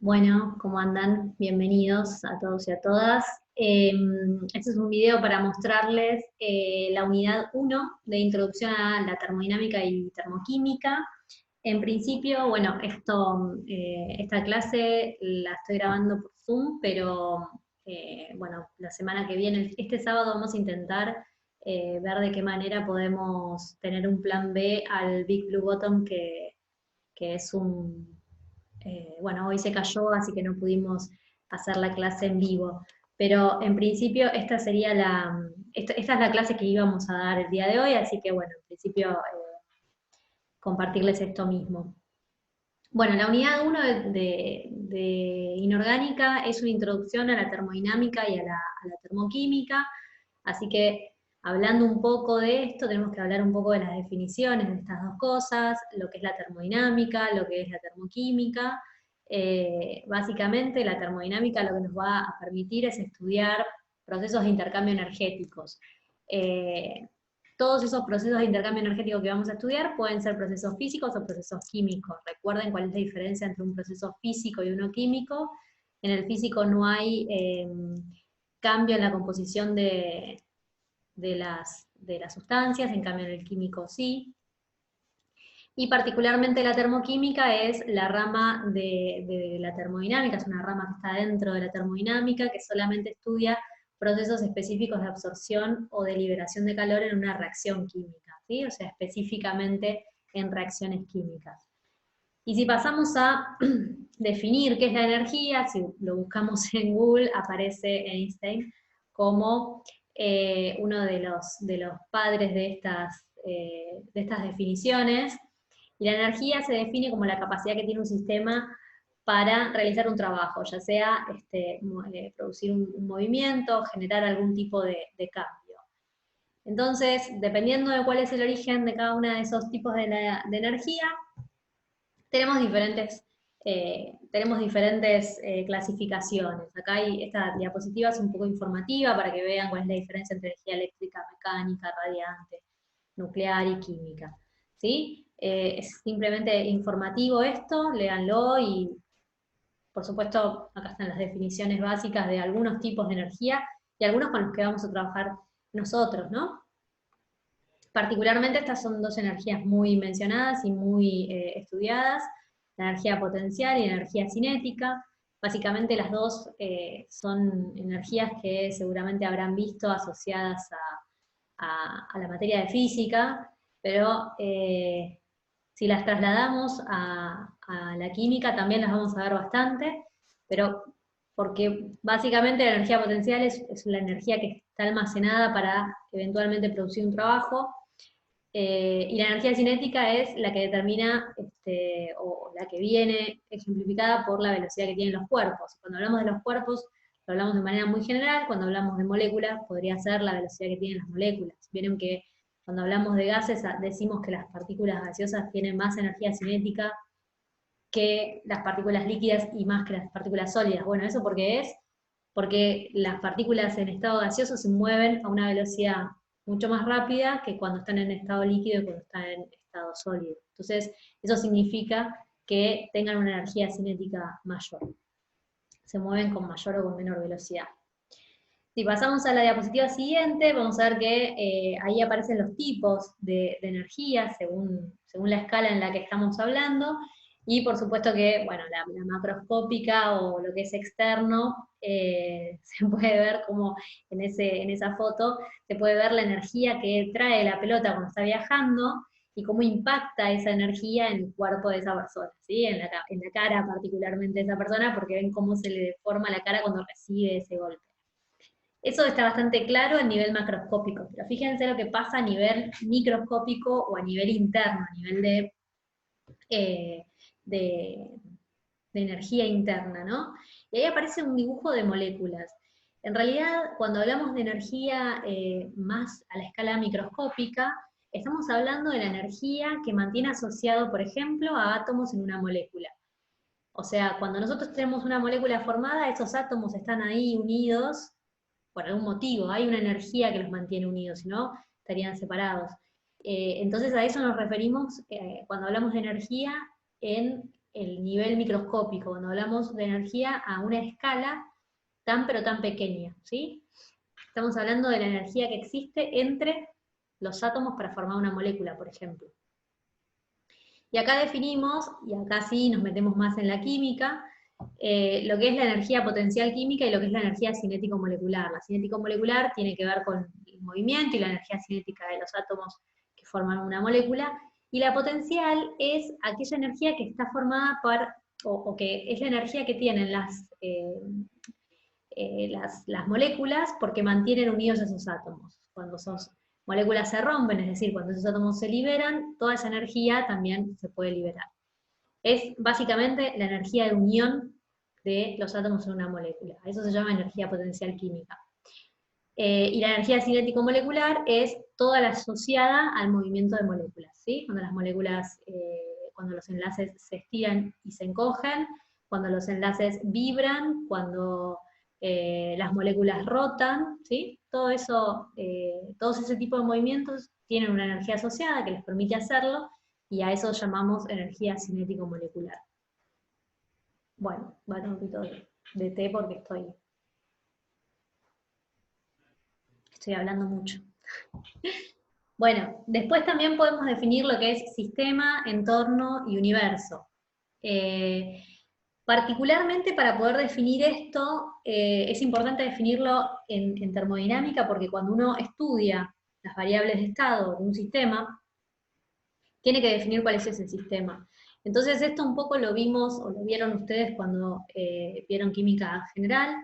Bueno, ¿cómo andan? Bienvenidos a todos y a todas. Este es un video para mostrarles la unidad 1 de Introducción a la Termodinámica y Termoquímica. En principio, bueno, esta clase la estoy grabando por Zoom, pero bueno, la semana que viene, este sábado vamos a intentar ver de qué manera podemos tener un plan B al Big Blue Bottom, que es bueno, hoy se cayó, así que no pudimos hacer la clase en vivo. Pero en principio esta es la clase que íbamos a dar el día de hoy, así que bueno, en principio compartirles esto mismo. Bueno, la unidad 1 de inorgánica es una introducción a la termodinámica y a la termoquímica, así que hablando un poco de esto, tenemos que hablar un poco de las definiciones de estas dos cosas, lo que es la termodinámica, lo que es la termoquímica. Básicamente la termodinámica lo que nos va a permitir es estudiar procesos de intercambio energéticos. Eh, Todos esos procesos de intercambio energético que vamos a estudiar pueden ser procesos físicos o procesos químicos. Recuerden cuál es la diferencia entre un proceso físico y uno químico. En el físico no hay cambio en la composición de las sustancias, en cambio en el químico sí. Y particularmente la termoquímica es la rama de la termodinámica, es una rama que está dentro de la termodinámica, que solamente estudia procesos específicos de absorción o de liberación de calor en una reacción química, ¿sí? O sea, específicamente en reacciones químicas. Y si pasamos a definir qué es la energía, si lo buscamos en Google, aparece Einstein como uno de los padres de estas definiciones. Y la energía se define como la capacidad que tiene un sistema para realizar un trabajo, ya sea producir un movimiento, generar algún tipo de cambio. Entonces, dependiendo de cuál es el origen de cada uno de esos tipos de energía, tenemos diferentes clasificaciones. Acá esta diapositiva es un poco informativa para que vean cuál es la diferencia entre energía eléctrica, mecánica, radiante, nuclear y química. ¿Sí? Es simplemente informativo esto, léanlo y por supuesto acá están las definiciones básicas de algunos tipos de energía y algunos con los que vamos a trabajar nosotros, ¿no? Particularmente estas son dos energías muy mencionadas y muy estudiadas, la energía potencial y la energía cinética. Básicamente las dos son energías que seguramente habrán visto asociadas a la materia de física, pero si las trasladamos a la química también las vamos a ver bastante, pero porque básicamente la energía potencial es la energía que está almacenada para eventualmente producir un trabajo, y la energía cinética es la que determina, o la que viene ejemplificada por la velocidad que tienen los cuerpos. Cuando hablamos de los cuerpos, lo hablamos de manera muy general, cuando hablamos de moléculas, podría ser la velocidad que tienen las moléculas. Vieron que cuando hablamos de gases, decimos que las partículas gaseosas tienen más energía cinética que las partículas líquidas y más que las partículas sólidas. Bueno, ¿eso por qué es? Porque las partículas en estado gaseoso se mueven a una velocidad mucho más rápida que cuando están en estado líquido y cuando están en estado sólido. Entonces, eso significa que tengan una energía cinética mayor. Se mueven con mayor o con menor velocidad. Si pasamos a la diapositiva siguiente, vamos a ver que ahí aparecen los tipos de energía según la escala en la que estamos hablando, y por supuesto que, bueno, la macroscópica o lo que es externo, se puede ver como en esa foto, se puede ver la energía que trae la pelota cuando está viajando y cómo impacta esa energía en el cuerpo de esa persona, ¿sí? En la cara particularmente de esa persona, porque ven cómo se le deforma la cara cuando recibe ese golpe. Eso está bastante claro a nivel macroscópico, pero fíjense lo que pasa a nivel microscópico o a nivel interno, a nivel eh, de, de energía interna, ¿no? Y ahí aparece un dibujo de moléculas. En realidad, cuando hablamos de energía más a la escala microscópica, estamos hablando de la energía que mantiene asociado, por ejemplo, a átomos en una molécula. O sea, cuando nosotros tenemos una molécula formada, esos átomos están ahí unidos por algún motivo, hay una energía que los mantiene unidos, si no, estarían separados. Entonces a eso nos referimos cuando hablamos de energía en el nivel microscópico, cuando hablamos de energía a una escala tan pero tan pequeña, ¿sí? Estamos hablando de la energía que existe entre los átomos para formar una molécula, por ejemplo. Y acá definimos, y acá sí nos metemos más en la química, lo que es la energía potencial química y lo que es la energía cinético-molecular. La cinético-molecular tiene que ver con el movimiento y la energía cinética de los átomos que forman una molécula, y la potencial es aquella energía que está formada o que es la energía que tienen las moléculas porque mantienen unidos esos átomos. Cuando esos moléculas se rompen, es decir, cuando esos átomos se liberan, toda esa energía también se puede liberar. Es básicamente la energía de unión de los átomos en una molécula. Eso se llama energía potencial química. Y la energía cinético-molecular es toda la asociada al movimiento de moléculas, ¿sí? Cuando las moléculas, cuando los enlaces se estiran y se encogen, cuando los enlaces vibran, cuando las moléculas rotan, ¿sí? Todo eso, todos ese tipo de movimientos tienen una energía asociada que les permite hacerlo, y a eso llamamos energía cinético-molecular. Bueno, voy a tomar un poquito de té porque estoy hablando mucho. Bueno, después también podemos definir lo que es sistema, entorno y universo. Particularmente para poder definir esto, es importante definirlo en termodinámica, porque cuando uno estudia las variables de estado de un sistema, tiene que definir cuál es ese sistema. Entonces esto un poco lo vimos, o lo vieron ustedes cuando vieron química general,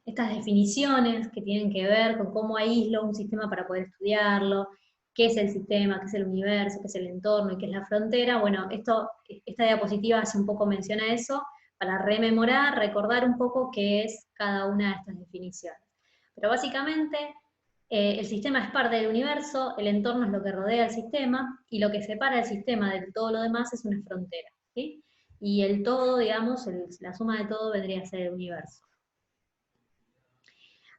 estas definiciones que tienen que ver con cómo aíslo un sistema para poder estudiarlo, qué es el sistema, qué es el universo, qué es el entorno y qué es la frontera. Bueno, esta diapositiva hace un poco mención a eso, para rememorar, recordar un poco qué es cada una de estas definiciones. Pero básicamente, el sistema es parte del universo, el entorno es lo que rodea el sistema, y lo que separa el sistema de todo lo demás es una frontera, ¿sí? Y el todo, digamos, la suma de todo vendría a ser el universo.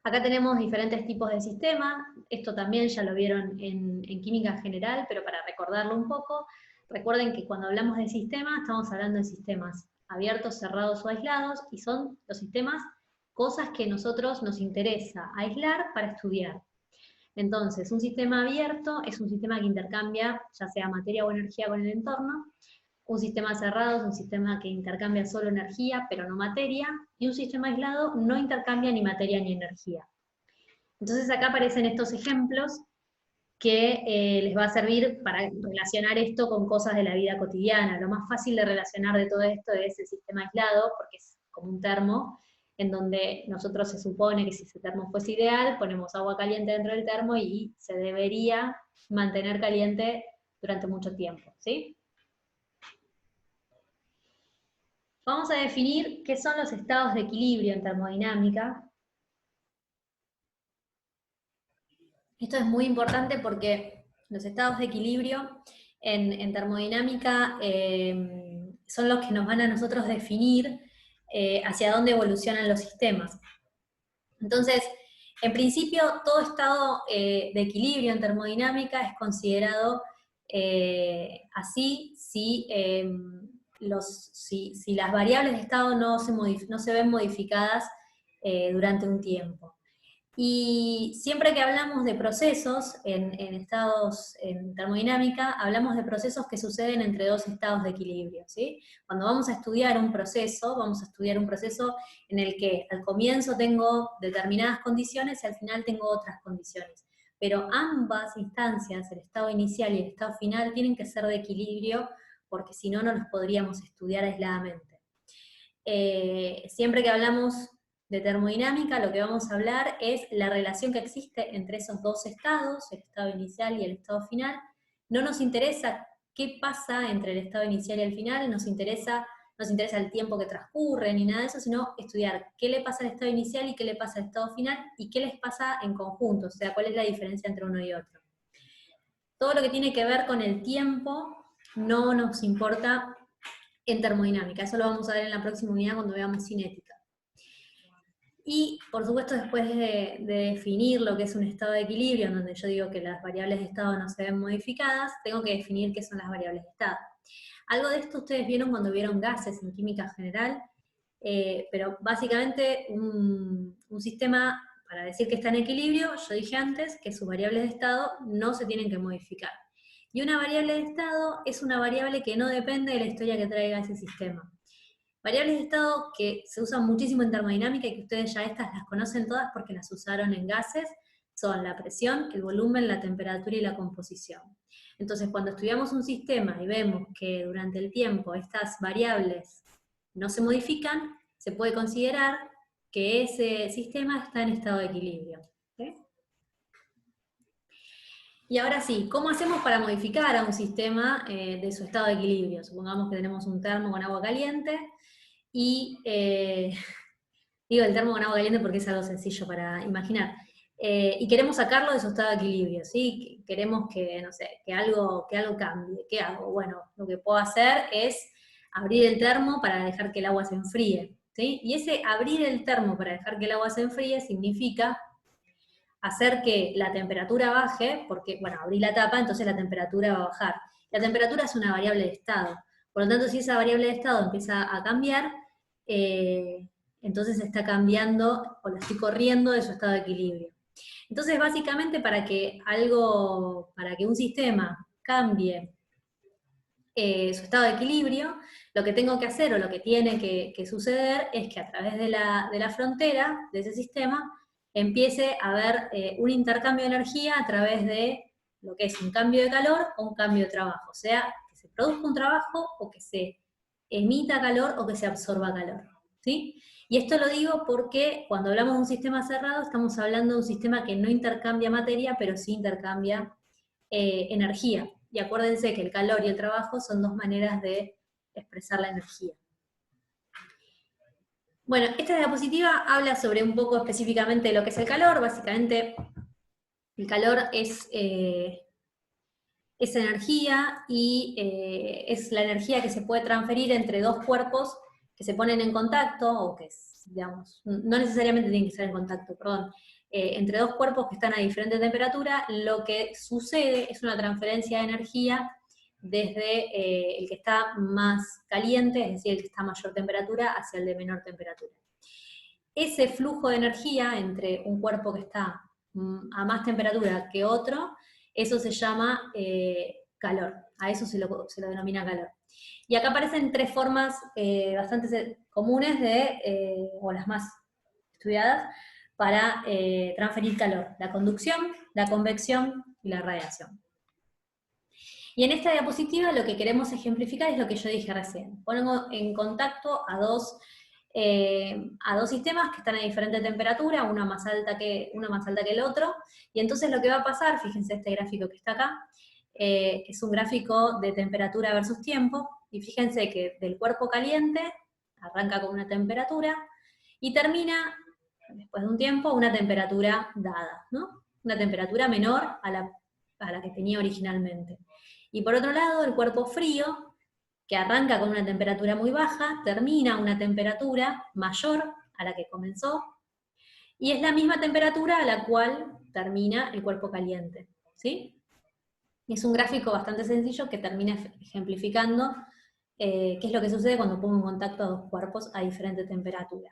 Acá tenemos diferentes tipos de sistemas, esto también ya lo vieron en química general, pero para recordarlo un poco, recuerden que cuando hablamos de sistema, estamos hablando de sistemas abiertos, cerrados o aislados, y son los sistemas cosas que a nosotros nos interesa aislar para estudiar. Entonces, un sistema abierto es un sistema que intercambia ya sea materia o energía con el entorno. Un sistema cerrado es un sistema que intercambia solo energía, pero no materia, y un sistema aislado no intercambia ni materia ni energía. Entonces acá aparecen estos ejemplos que les va a servir para relacionar esto con cosas de la vida cotidiana. Lo más fácil de relacionar de todo esto es el sistema aislado, porque es como un termo, en donde nosotros se supone que si ese termo fuese ideal, ponemos agua caliente dentro del termo y se debería mantener caliente durante mucho tiempo, ¿sí? Vamos a definir qué son los estados de equilibrio en termodinámica. Esto es muy importante porque los estados de equilibrio en termodinámica son los que nos van a nosotros definir hacia dónde evolucionan los sistemas. Entonces, en principio, todo estado de equilibrio en termodinámica es considerado así si las variables de estado no se ven modificadas durante un tiempo. Y siempre que hablamos de procesos en termodinámica, hablamos de procesos que suceden entre dos estados de equilibrio, ¿sí? Cuando vamos a estudiar un proceso, en el que al comienzo tengo determinadas condiciones y al final tengo otras condiciones. Pero ambas instancias, el estado inicial y el estado final, tienen que ser de equilibrio, porque si no, no los podríamos estudiar aisladamente. Siempre que hablamos de termodinámica, lo que vamos a hablar es la relación que existe entre esos dos estados, el estado inicial y el estado final. No nos interesa qué pasa entre el estado inicial y el final, nos interesa el tiempo que transcurre ni nada de eso, sino estudiar qué le pasa al estado inicial y qué le pasa al estado final, y qué les pasa en conjunto, o sea, cuál es la diferencia entre uno y otro. Todo lo que tiene que ver con el tiempo no nos importa en termodinámica, eso lo vamos a ver en la próxima unidad cuando veamos cinética. Y, por supuesto, después de definir lo que es un estado de equilibrio, en donde yo digo que las variables de estado no se ven modificadas, tengo que definir qué son las variables de estado. Algo de esto ustedes vieron cuando vieron gases en química general, pero básicamente un sistema, para decir que está en equilibrio, yo dije antes que sus variables de estado no se tienen que modificar. Y una variable de estado es una variable que no depende de la historia que traiga ese sistema. Variables de estado que se usan muchísimo en termodinámica y que ustedes ya estas las conocen todas porque las usaron en gases, son la presión, el volumen, la temperatura y la composición. Entonces, cuando estudiamos un sistema y vemos que durante el tiempo estas variables no se modifican, se puede considerar que ese sistema está en estado de equilibrio. ¿Sí? Y ahora sí, ¿cómo hacemos para modificar a un sistema de su estado de equilibrio? Supongamos que tenemos un termo con agua caliente y, digo el termo con agua caliente porque es algo sencillo para imaginar, y queremos sacarlo de su estado de equilibrio, ¿sí? Queremos que, no sé, que algo cambie. ¿Qué hago? Bueno, lo que puedo hacer es abrir el termo para dejar que el agua se enfríe, ¿sí? Y ese abrir el termo para dejar que el agua se enfríe significa hacer que la temperatura baje, porque, bueno, abrí la tapa, entonces la temperatura va a bajar. La temperatura es una variable de estado, por lo tanto, si esa variable de estado empieza a cambiar, entonces está cambiando, o la estoy corriendo de su estado de equilibrio. Entonces, básicamente, para que un sistema cambie su estado de equilibrio, lo que tengo que hacer, o lo que tiene que suceder, es que a través de la frontera de ese sistema, empiece a haber un intercambio de energía a través de lo que es un cambio de calor o un cambio de trabajo, o sea, que se produzca un trabajo o que se emita calor o que se absorba calor, ¿sí? Y esto lo digo porque cuando hablamos de un sistema cerrado, estamos hablando de un sistema que no intercambia materia, pero sí intercambia energía. Y acuérdense que el calor y el trabajo son dos maneras de expresar la energía. Bueno, esta diapositiva habla sobre un poco específicamente de lo que es el calor. Básicamente, el calor es energía y es la energía que se puede transferir entre dos cuerpos que se ponen en contacto, o que, digamos, no necesariamente tienen que estar en contacto, perdón, entre dos cuerpos que están a diferente temperatura. Lo que sucede es una transferencia de energía desde el que está más caliente, es decir, el que está a mayor temperatura, hacia el de menor temperatura. Ese flujo de energía entre un cuerpo que está a más temperatura que otro, eso se llama calor, a eso se lo denomina calor. Y acá aparecen tres formas bastante comunes o las más estudiadas, para transferir calor: la conducción, la convección y la radiación. Y en esta diapositiva lo que queremos ejemplificar es lo que yo dije recién. Pongo en contacto a dos sistemas que están a diferente temperatura, uno más alta que el otro, y entonces lo que va a pasar, fíjense este gráfico que está acá, es un gráfico de temperatura versus tiempo, y fíjense que del cuerpo caliente arranca con una temperatura y termina, después de un tiempo, una temperatura dada, ¿no? Una temperatura menor a la que tenía originalmente. Y por otro lado, el cuerpo frío, que arranca con una temperatura muy baja, termina a una temperatura mayor a la que comenzó, y es la misma temperatura a la cual termina el cuerpo caliente, ¿sí? Es un gráfico bastante sencillo que termina ejemplificando qué es lo que sucede cuando pongo en contacto a dos cuerpos a diferente temperatura.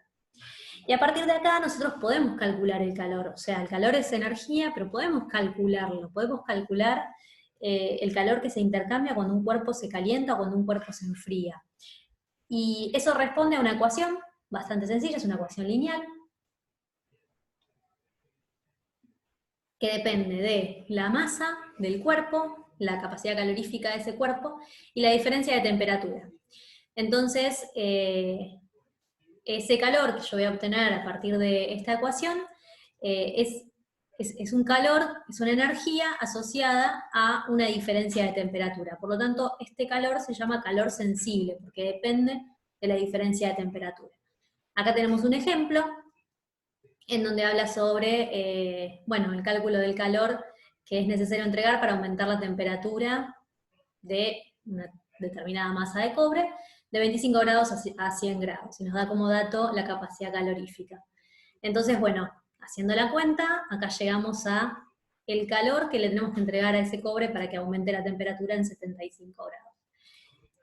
Y a partir de acá nosotros podemos calcular el calor, o sea, el calor es energía, pero podemos calcularlo, podemos calcular el calor que se intercambia cuando un cuerpo se calienta o cuando un cuerpo se enfría. Y eso responde a una ecuación bastante sencilla, es una ecuación lineal, que depende de la masa del cuerpo, la capacidad calorífica de ese cuerpo, y la diferencia de temperatura. Entonces, ese calor que yo voy a obtener a partir de esta ecuación es un calor, es una energía asociada a una diferencia de temperatura. Por lo tanto, este calor se llama calor sensible, porque depende de la diferencia de temperatura. Acá tenemos un ejemplo en donde habla sobre, bueno, el cálculo del calor que es necesario entregar para aumentar la temperatura de una determinada masa de cobre, de 25 grados a 100 grados, y nos da como dato la capacidad calorífica. Entonces, bueno, haciendo la cuenta, acá llegamos a el calor que le tenemos que entregar a ese cobre para que aumente la temperatura en 75 grados.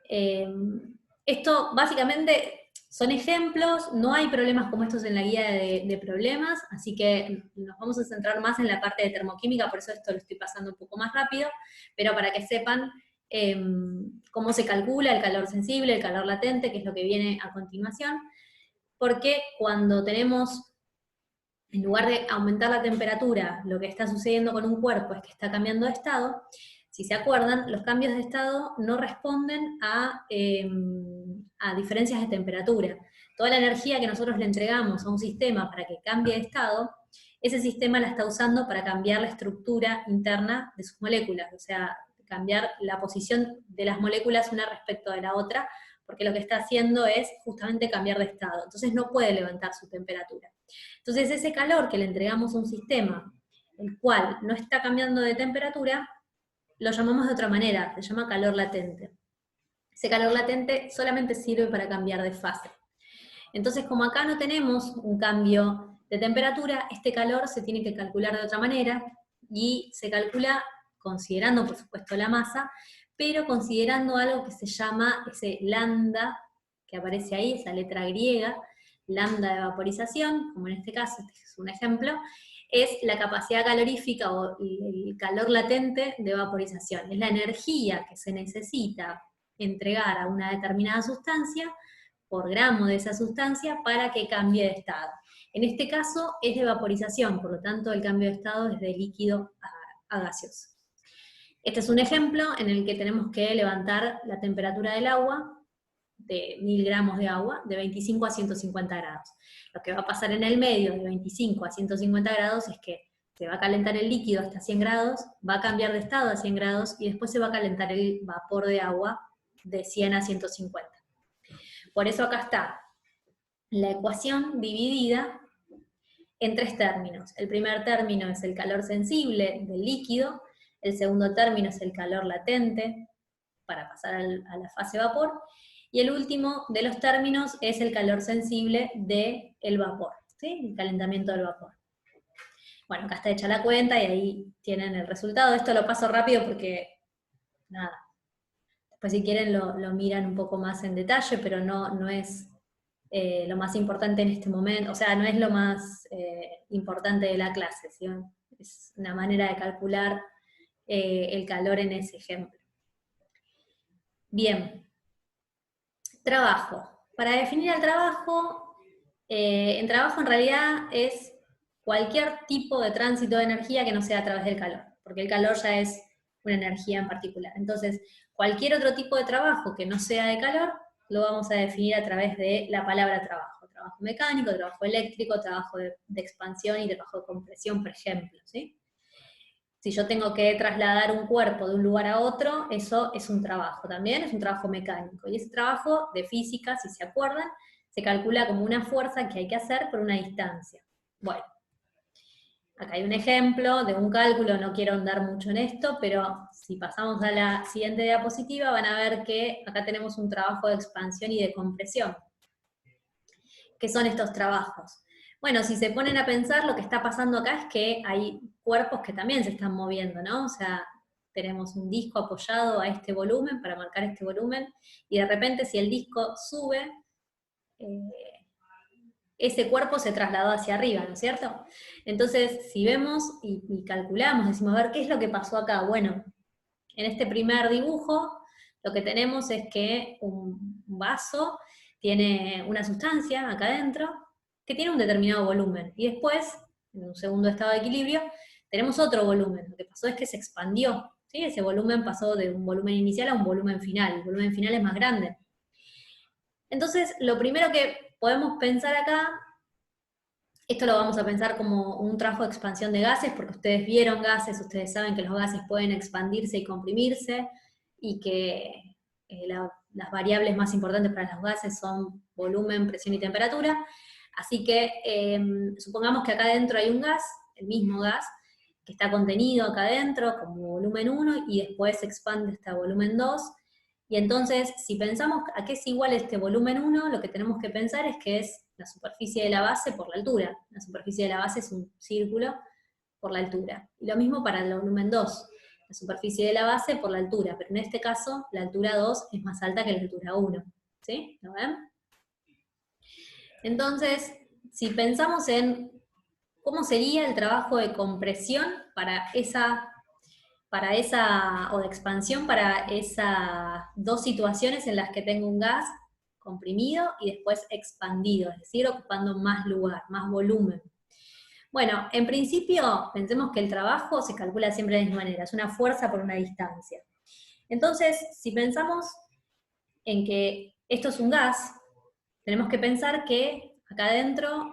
Esto básicamente son ejemplos, no hay problemas como estos en la guía de problemas, así que nos vamos a centrar más en la parte de termoquímica, por eso esto lo estoy pasando un poco más rápido, pero para que sepan cómo se calcula el calor sensible, el calor latente, que es lo que viene a continuación, porque cuando tenemos, en lugar de aumentar la temperatura, lo que está sucediendo con un cuerpo es que está cambiando de estado. Si se acuerdan, los cambios de estado no responden a diferencias de temperatura. Toda la energía que nosotros le entregamos a un sistema para que cambie de estado, ese sistema la está usando para cambiar la estructura interna de sus moléculas, o sea, cambiar la posición de las moléculas una respecto de la otra, porque lo que está haciendo es justamente cambiar de estado. Entonces no puede levantar su temperatura. Entonces ese calor que le entregamos a un sistema, el cual no está cambiando de temperatura, lo llamamos de otra manera, se llama calor latente. Ese calor latente solamente sirve para cambiar de fase. Entonces, como acá no tenemos un cambio de temperatura, este calor se tiene que calcular de otra manera, y se calcula considerando, por supuesto, la masa, pero considerando algo que se llama ese lambda, que aparece ahí, esa letra griega, lambda de vaporización, como en este caso, este es un ejemplo, es la capacidad calorífica o el calor latente de vaporización. Es la energía que se necesita entregar a una determinada sustancia por gramo de esa sustancia para que cambie de estado. En este caso es de vaporización, por lo tanto el cambio de estado es de líquido a gaseoso. Este es un ejemplo en el que tenemos que levantar la temperatura del agua, de 1000 gramos de agua, de 25 a 150 grados. Lo que va a pasar en el medio, de 25 a 150 grados, es que se va a calentar el líquido hasta 100 grados, va a cambiar de estado a 100 grados, y después se va a calentar el vapor de agua de 100 a 150. Por eso acá está la ecuación dividida en tres términos. El primer término es el calor sensible del líquido, el segundo término es el calor latente, para pasar a la fase vapor, y el último de los términos es el calor sensible del vapor, ¿sí? El calentamiento del vapor. Bueno, acá está hecha la cuenta y ahí tienen el resultado. Esto lo paso rápido porque, nada, después si quieren lo miran un poco más en detalle, pero no es lo más importante en este momento, o sea, no es lo más importante de la clase, ¿sí? Es una manera de calcular el calor en ese ejemplo. Bien, trabajo. Para definir el trabajo, en trabajo en realidad es cualquier tipo de tránsito de energía que no sea a través del calor, porque el calor ya es una energía en particular. Entonces, cualquier otro tipo de trabajo que no sea de calor, lo vamos a definir a través de la palabra trabajo. Trabajo mecánico, trabajo eléctrico, trabajo de expansión y trabajo de compresión, por ejemplo, ¿sí? Si yo tengo que trasladar un cuerpo de un lugar a otro, eso es un trabajo también, es un trabajo mecánico. Y ese trabajo de física, si se acuerdan, se calcula como una fuerza que hay que hacer por una distancia. Bueno, acá hay un ejemplo de un cálculo, no quiero ahondar mucho en esto, pero si pasamos a la siguiente diapositiva van a ver que acá tenemos un trabajo de expansión y de compresión. ¿Qué son estos trabajos? Bueno, si se ponen a pensar, lo que está pasando acá es que hay cuerpos que también se están moviendo, ¿no? O sea, tenemos un disco apoyado a este volumen para marcar este volumen, y de repente si el disco sube, ese cuerpo se trasladó hacia arriba, ¿no es cierto? Entonces, si vemos y calculamos, decimos, a ver, ¿qué es lo que pasó acá? Bueno, en este primer dibujo, lo que tenemos es que un vaso tiene una sustancia acá adentro que tiene un determinado volumen, y después, en un segundo estado de equilibrio, tenemos otro volumen. Lo que pasó es que se expandió, ¿sí? Ese volumen pasó de un volumen inicial a un volumen final, el volumen final es más grande. Entonces, lo primero que podemos pensar acá, esto lo vamos a pensar como un trabajo de expansión de gases, porque ustedes vieron gases, ustedes saben que los gases pueden expandirse y comprimirse, y que las variables más importantes para los gases son volumen, presión y temperatura. Así que supongamos que acá adentro hay un gas, el mismo gas, que está contenido acá adentro como volumen 1, y después se expande hasta volumen 2, y entonces si pensamos a qué es igual este volumen 1, lo que tenemos que pensar es que es la superficie de la base por la altura. La superficie de la base es un círculo por la altura. Y lo mismo para el volumen 2. la superficie de la base por la altura, pero en este caso la altura 2 es más alta que la altura 1, ¿sí? ¿Lo ven? Entonces, si pensamos en cómo sería el trabajo de compresión o de expansión para esas dos situaciones en las que tengo un gas comprimido y después expandido, es decir, ocupando más lugar, más volumen. Bueno, en principio, pensemos que el trabajo se calcula siempre de la misma manera, es una fuerza por una distancia. Entonces, si pensamos en que esto es un gas, tenemos que pensar que acá adentro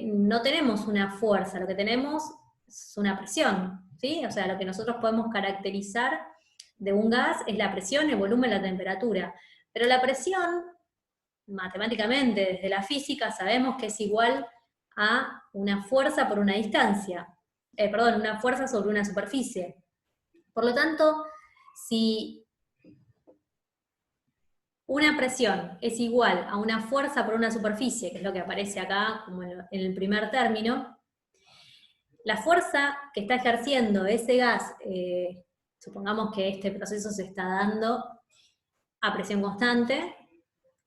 no tenemos una fuerza, lo que tenemos es una presión, ¿sí? O sea, lo que nosotros podemos caracterizar de un gas es la presión, el volumen, la temperatura. Pero la presión, matemáticamente, desde la física, sabemos que es igual a una fuerza por una distancia, una fuerza sobre una superficie. Por lo tanto, si una presión es igual a una fuerza por una superficie, que es lo que aparece acá como en el primer término, la fuerza que está ejerciendo ese gas, supongamos que este proceso se está dando a presión constante,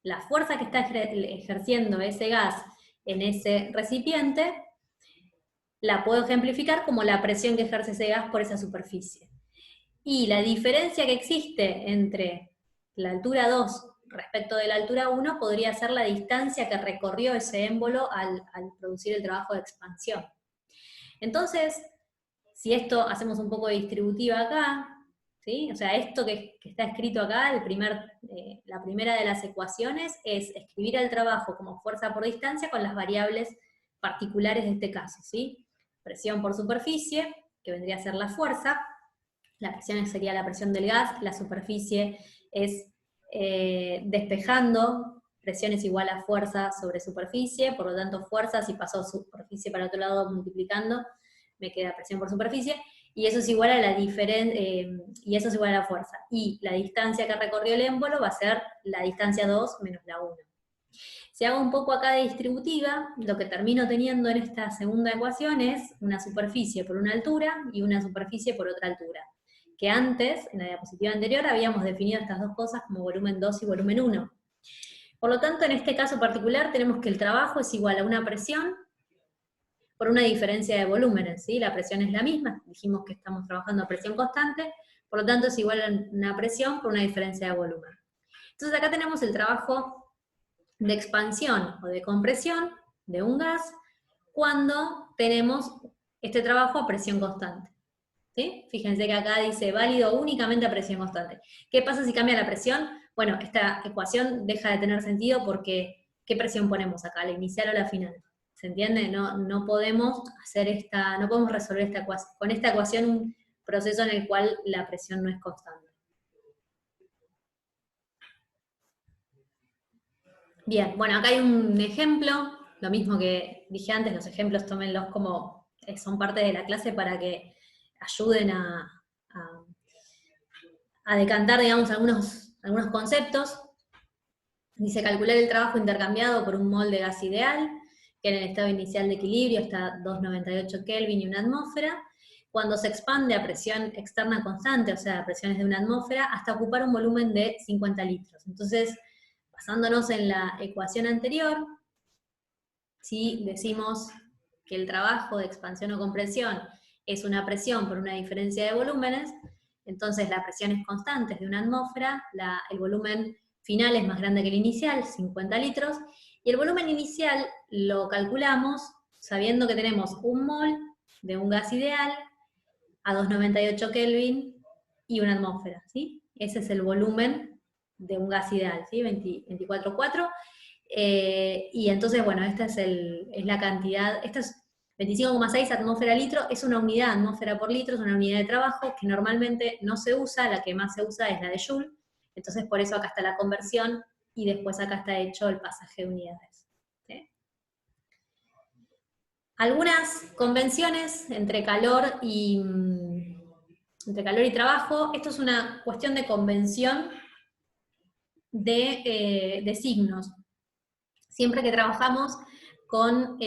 la fuerza que está ejerciendo ese gas en ese recipiente, la puedo ejemplificar como la presión que ejerce ese gas por esa superficie. Y la diferencia que existe entre la altura 2 respecto de la altura 1 podría ser la distancia que recorrió ese émbolo al producir el trabajo de expansión. Entonces, si esto hacemos un poco de distributiva acá, ¿sí? O sea, esto que está escrito acá, la primera de las ecuaciones, es escribir el trabajo como fuerza por distancia con las variables particulares de este caso, ¿sí? Presión por superficie, que vendría a ser la fuerza, la presión sería la presión del gas, la superficie es despejando, presión es igual a fuerza sobre superficie, por lo tanto fuerza, si paso superficie para otro lado multiplicando, me queda presión por superficie, y eso es igual a y eso es igual a la fuerza. Y la distancia que recorrió el émbolo va a ser la distancia 2 menos la 1. Si hago un poco acá de distributiva, lo que termino teniendo en esta segunda ecuación es una superficie por una altura y una superficie por otra altura. Que antes, en la diapositiva anterior, habíamos definido estas dos cosas como volumen 2 y volumen 1. Por lo tanto, en este caso particular tenemos que el trabajo es igual a una presión por una diferencia de volúmenes, ¿sí? La presión es la misma, dijimos que estamos trabajando a presión constante, por lo tanto es igual a una presión por una diferencia de volumen. Entonces acá tenemos el trabajo de expansión o de compresión de un gas cuando tenemos este trabajo a presión constante. ¿Sí? Fíjense que acá dice válido únicamente a presión constante. ¿Qué pasa si cambia la presión? Bueno, esta ecuación deja de tener sentido porque ¿qué presión ponemos acá? ¿La inicial o la final? ¿Se entiende? No podemos no podemos resolver con esta ecuación un proceso en el cual la presión no es constante. Bien, bueno, acá hay un ejemplo, lo mismo que dije antes, los ejemplos tómenlos como son parte de la clase para que ayuden a decantar, digamos, algunos conceptos. Dice calcular el trabajo intercambiado por un mol de gas ideal, que en el estado inicial de equilibrio está a 298 Kelvin y una atmósfera, cuando se expande a presión externa constante, o sea, a presiones de una atmósfera, hasta ocupar un volumen de 50 litros. Entonces, basándonos en la ecuación anterior, si decimos que el trabajo de expansión o compresión es una presión por una diferencia de volúmenes, entonces la presión es constante, es de una atmósfera, el volumen final es más grande que el inicial, 50 litros, y el volumen inicial lo calculamos sabiendo que tenemos un mol de un gas ideal a 298 Kelvin y una atmósfera, ¿sí? Ese es el volumen de un gas ideal, ¿sí? 24,4. Y entonces, bueno, esta es la cantidad, esto es 25,6 atmósfera litro, es una unidad, atmósfera por litro, es una unidad de trabajo que normalmente no se usa, la que más se usa es la de Joule, entonces por eso acá está la conversión, y después acá está hecho el pasaje de unidades. ¿Sí? Algunas convenciones entre calor y trabajo, esto es una cuestión de convención de signos. Siempre que trabajamos con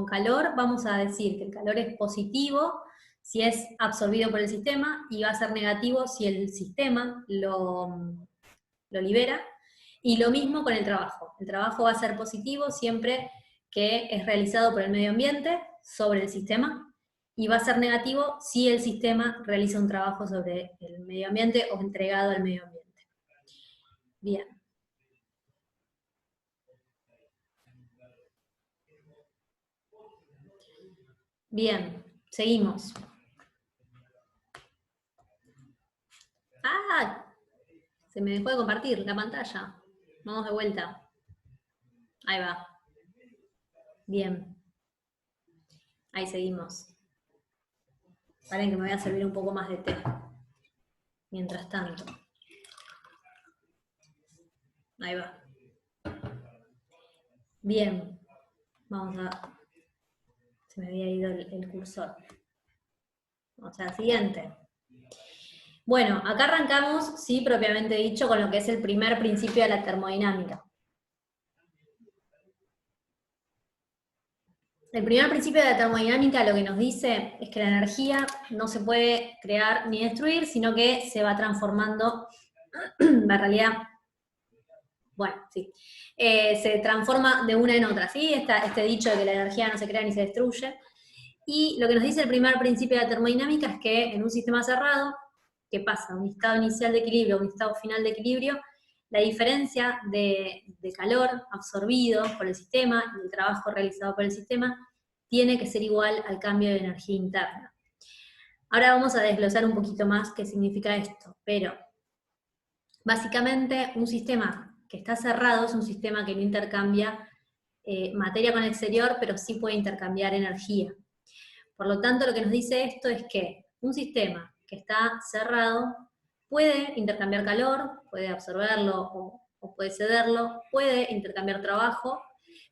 calor, vamos a decir que el calor es positivo si es absorbido por el sistema, y va a ser negativo si el sistema lo libera. Y lo mismo con el trabajo. El trabajo va a ser positivo siempre que es realizado por el medio ambiente sobre el sistema, y va a ser negativo si el sistema realiza un trabajo sobre el medio ambiente o entregado al medio ambiente. Bien. Bien, seguimos. ¡Ah! Se me dejó de compartir la pantalla. Vamos de vuelta. Ahí va. Bien. Ahí seguimos. Paren que me voy a servir un poco más de té. Mientras tanto. Ahí va. Bien. Vamos a... Se me había ido el cursor. Vamos a la siguiente. Bueno, acá arrancamos, sí, propiamente dicho, con lo que es el primer principio de la termodinámica. El primer principio de la termodinámica lo que nos dice es que la energía no se puede crear ni destruir, sino que se va transformando, la realidad, bueno, sí, se transforma de una en otra, ¿sí? Este dicho de que la energía no se crea ni se destruye. Y lo que nos dice el primer principio de la termodinámica es que en un sistema cerrado, que pasa de un estado inicial de equilibrio a un estado final de equilibrio, la diferencia de calor absorbido por el sistema y el trabajo realizado por el sistema tiene que ser igual al cambio de energía interna. Ahora vamos a desglosar un poquito más qué significa esto, pero básicamente un sistema que está cerrado es un sistema que no intercambia materia con el exterior, pero sí puede intercambiar energía. Por lo tanto, lo que nos dice esto es que un sistema que está cerrado puede intercambiar calor, puede absorberlo o puede cederlo, puede intercambiar trabajo,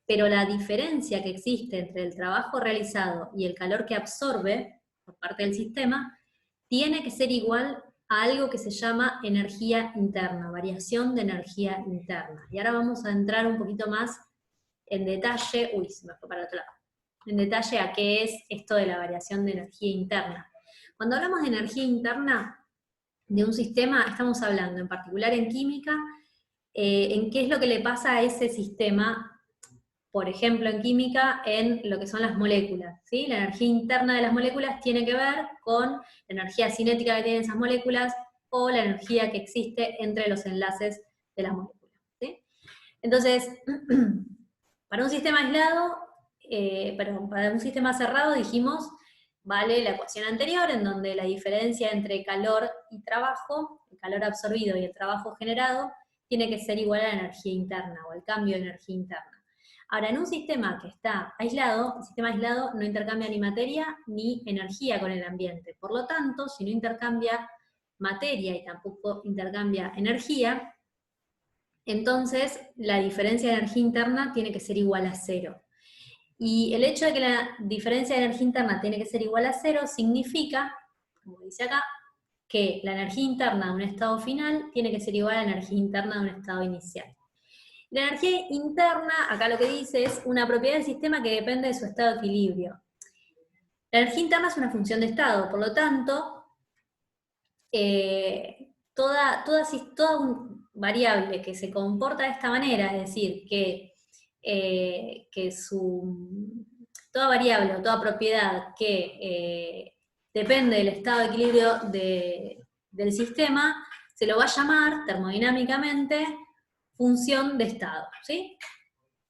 pero la diferencia que existe entre el trabajo realizado y el calor que absorbe por parte del sistema tiene que ser igual a algo que se llama energía interna, variación de energía interna. Y ahora vamos a entrar un poquito más en detalle, uy, se me fue para el otro lado, en detalle a qué es esto de la variación de energía interna. Cuando hablamos de energía interna de un sistema, estamos hablando en particular en química, en qué es lo que le pasa a ese sistema, por ejemplo en química, en lo que son las moléculas, ¿sí? La energía interna de las moléculas tiene que ver con la energía cinética que tienen esas moléculas o la energía que existe entre los enlaces de las moléculas, ¿sí? Entonces, para un sistema aislado, perdón, para un sistema cerrado dijimos, vale la ecuación anterior, en donde la diferencia entre calor y trabajo, el calor absorbido y el trabajo generado, tiene que ser igual a la energía interna, o al cambio de energía interna. Ahora, en un sistema que está aislado, el sistema aislado no intercambia ni materia ni energía con el ambiente. Por lo tanto, si no intercambia materia y tampoco intercambia energía, entonces la diferencia de energía interna tiene que ser igual a cero. Y el hecho de que la diferencia de energía interna tiene que ser igual a cero significa, como dice acá, que la energía interna de un estado final tiene que ser igual a la energía interna de un estado inicial. La energía interna, acá lo que dice, es una propiedad del sistema que depende de su estado de equilibrio. La energía interna es una función de estado, por lo tanto, toda variable que se comporta de esta manera, es decir, toda variable o toda propiedad que depende del estado de equilibrio del sistema, se lo va a llamar termodinámicamente función de estado, ¿sí?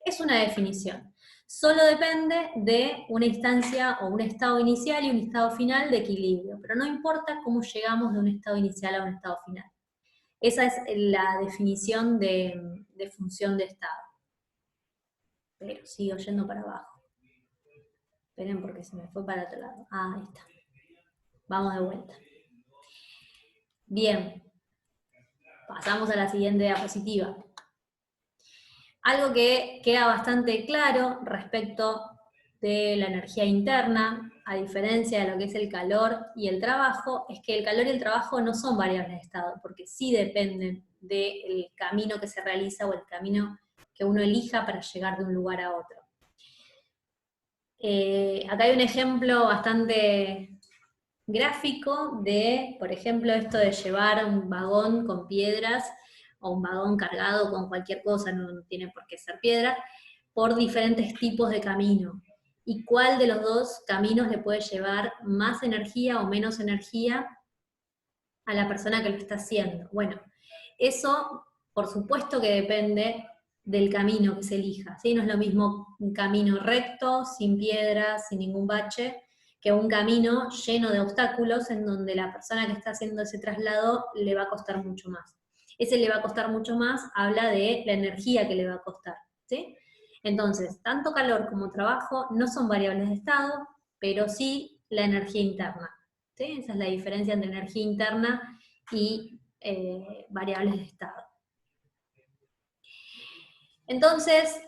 Es una definición. Solo depende de una instancia o un estado inicial y un estado final de equilibrio, pero no importa cómo llegamos de un estado inicial a un estado final. Esa es la definición de función de estado. Pero sigo yendo para abajo. Esperen porque se me fue para otro lado. Ah, ahí está. Vamos de vuelta. Bien. Pasamos a la siguiente diapositiva. Algo que queda bastante claro respecto de la energía interna, a diferencia de lo que es el calor y el trabajo, es que el calor y el trabajo no son variables de estado, porque sí dependen del camino que se realiza o el camino que uno elija para llegar de un lugar a otro. Acá hay un ejemplo bastante gráfico de, por ejemplo, esto de llevar un vagón con piedras o un vagón cargado con cualquier cosa, no tiene por qué ser piedra, por diferentes tipos de camino. ¿Y cuál de los dos caminos le puede llevar más energía o menos energía a la persona que lo está haciendo? Bueno, eso por supuesto que depende del camino que se elija, ¿sí? No es lo mismo un camino recto, sin piedras, sin ningún bache, que un camino lleno de obstáculos en donde la persona que está haciendo ese traslado le va a costar mucho más. Ese le va a costar mucho más, habla de la energía que le va a costar, ¿sí? Entonces, tanto calor como trabajo no son variables de estado, pero sí la energía interna, ¿sí? Esa es la diferencia entre energía interna y variables de estado. Entonces,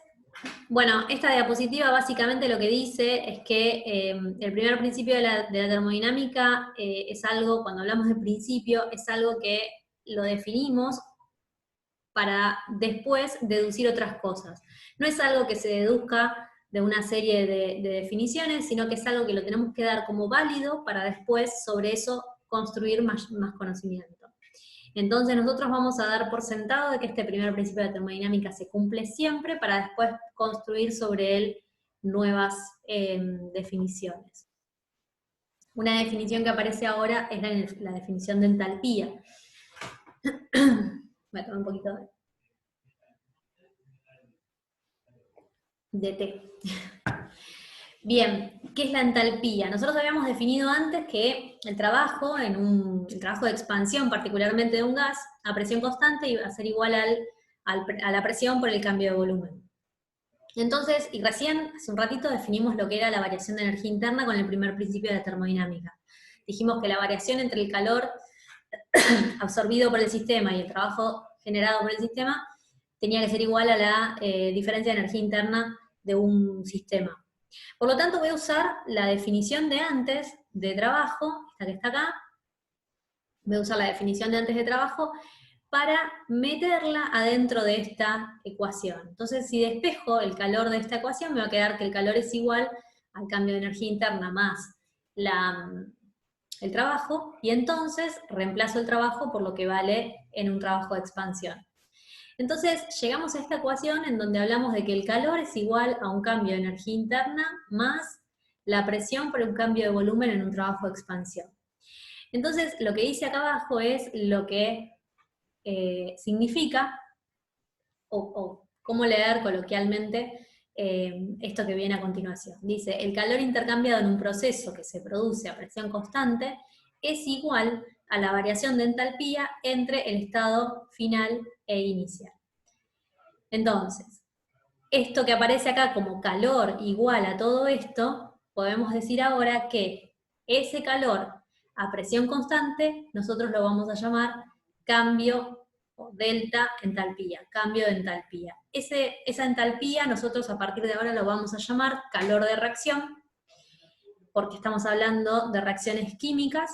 bueno, esta diapositiva básicamente lo que dice es que el primer principio de la termodinámica es algo, cuando hablamos de principio, es algo que lo definimos para después deducir otras cosas. No es algo que se deduzca de una serie de definiciones, sino que es algo que lo tenemos que dar como válido para después sobre eso construir más conocimiento. Entonces nosotros vamos a dar por sentado de que este primer principio de termodinámica se cumple siempre para después construir sobre él nuevas definiciones. Una definición que aparece ahora es la definición de entalpía. Voy a tomar un poquito de té. Bien, ¿qué es la entalpía? Nosotros habíamos definido antes que el trabajo, el trabajo de expansión particularmente de un gas, a presión constante iba a ser igual a la presión por el cambio de volumen. Entonces, y recién, hace un ratito, definimos lo que era la variación de energía interna con el primer principio de la termodinámica. Dijimos que la variación entre el calor absorbido por el sistema y el trabajo generado por el sistema tenía que ser igual a la diferencia de energía interna de un sistema. Por lo tanto, voy a usar la definición de antes de trabajo, esta que está acá, voy a usar la definición de antes de trabajo para meterla adentro de esta ecuación. Entonces, si despejo el calor de esta ecuación, me va a quedar que el calor es igual al cambio de energía interna más el trabajo, y entonces reemplazo el trabajo por lo que vale en un trabajo de expansión. Entonces, llegamos a esta ecuación en donde hablamos de que el calor es igual a un cambio de energía interna más la presión por un cambio de volumen en un trabajo de expansión. Entonces, lo que dice acá abajo es lo que significa, o cómo leer coloquialmente esto que viene a continuación. Dice, el calor intercambiado en un proceso que se produce a presión constante es igual a la variación de entalpía entre el estado final e inicial. Entonces, esto que aparece acá como calor igual a todo esto, podemos decir ahora que ese calor a presión constante, nosotros lo vamos a llamar cambio o delta entalpía, cambio de entalpía. Esa entalpía nosotros a partir de ahora lo vamos a llamar calor de reacción, porque estamos hablando de reacciones químicas.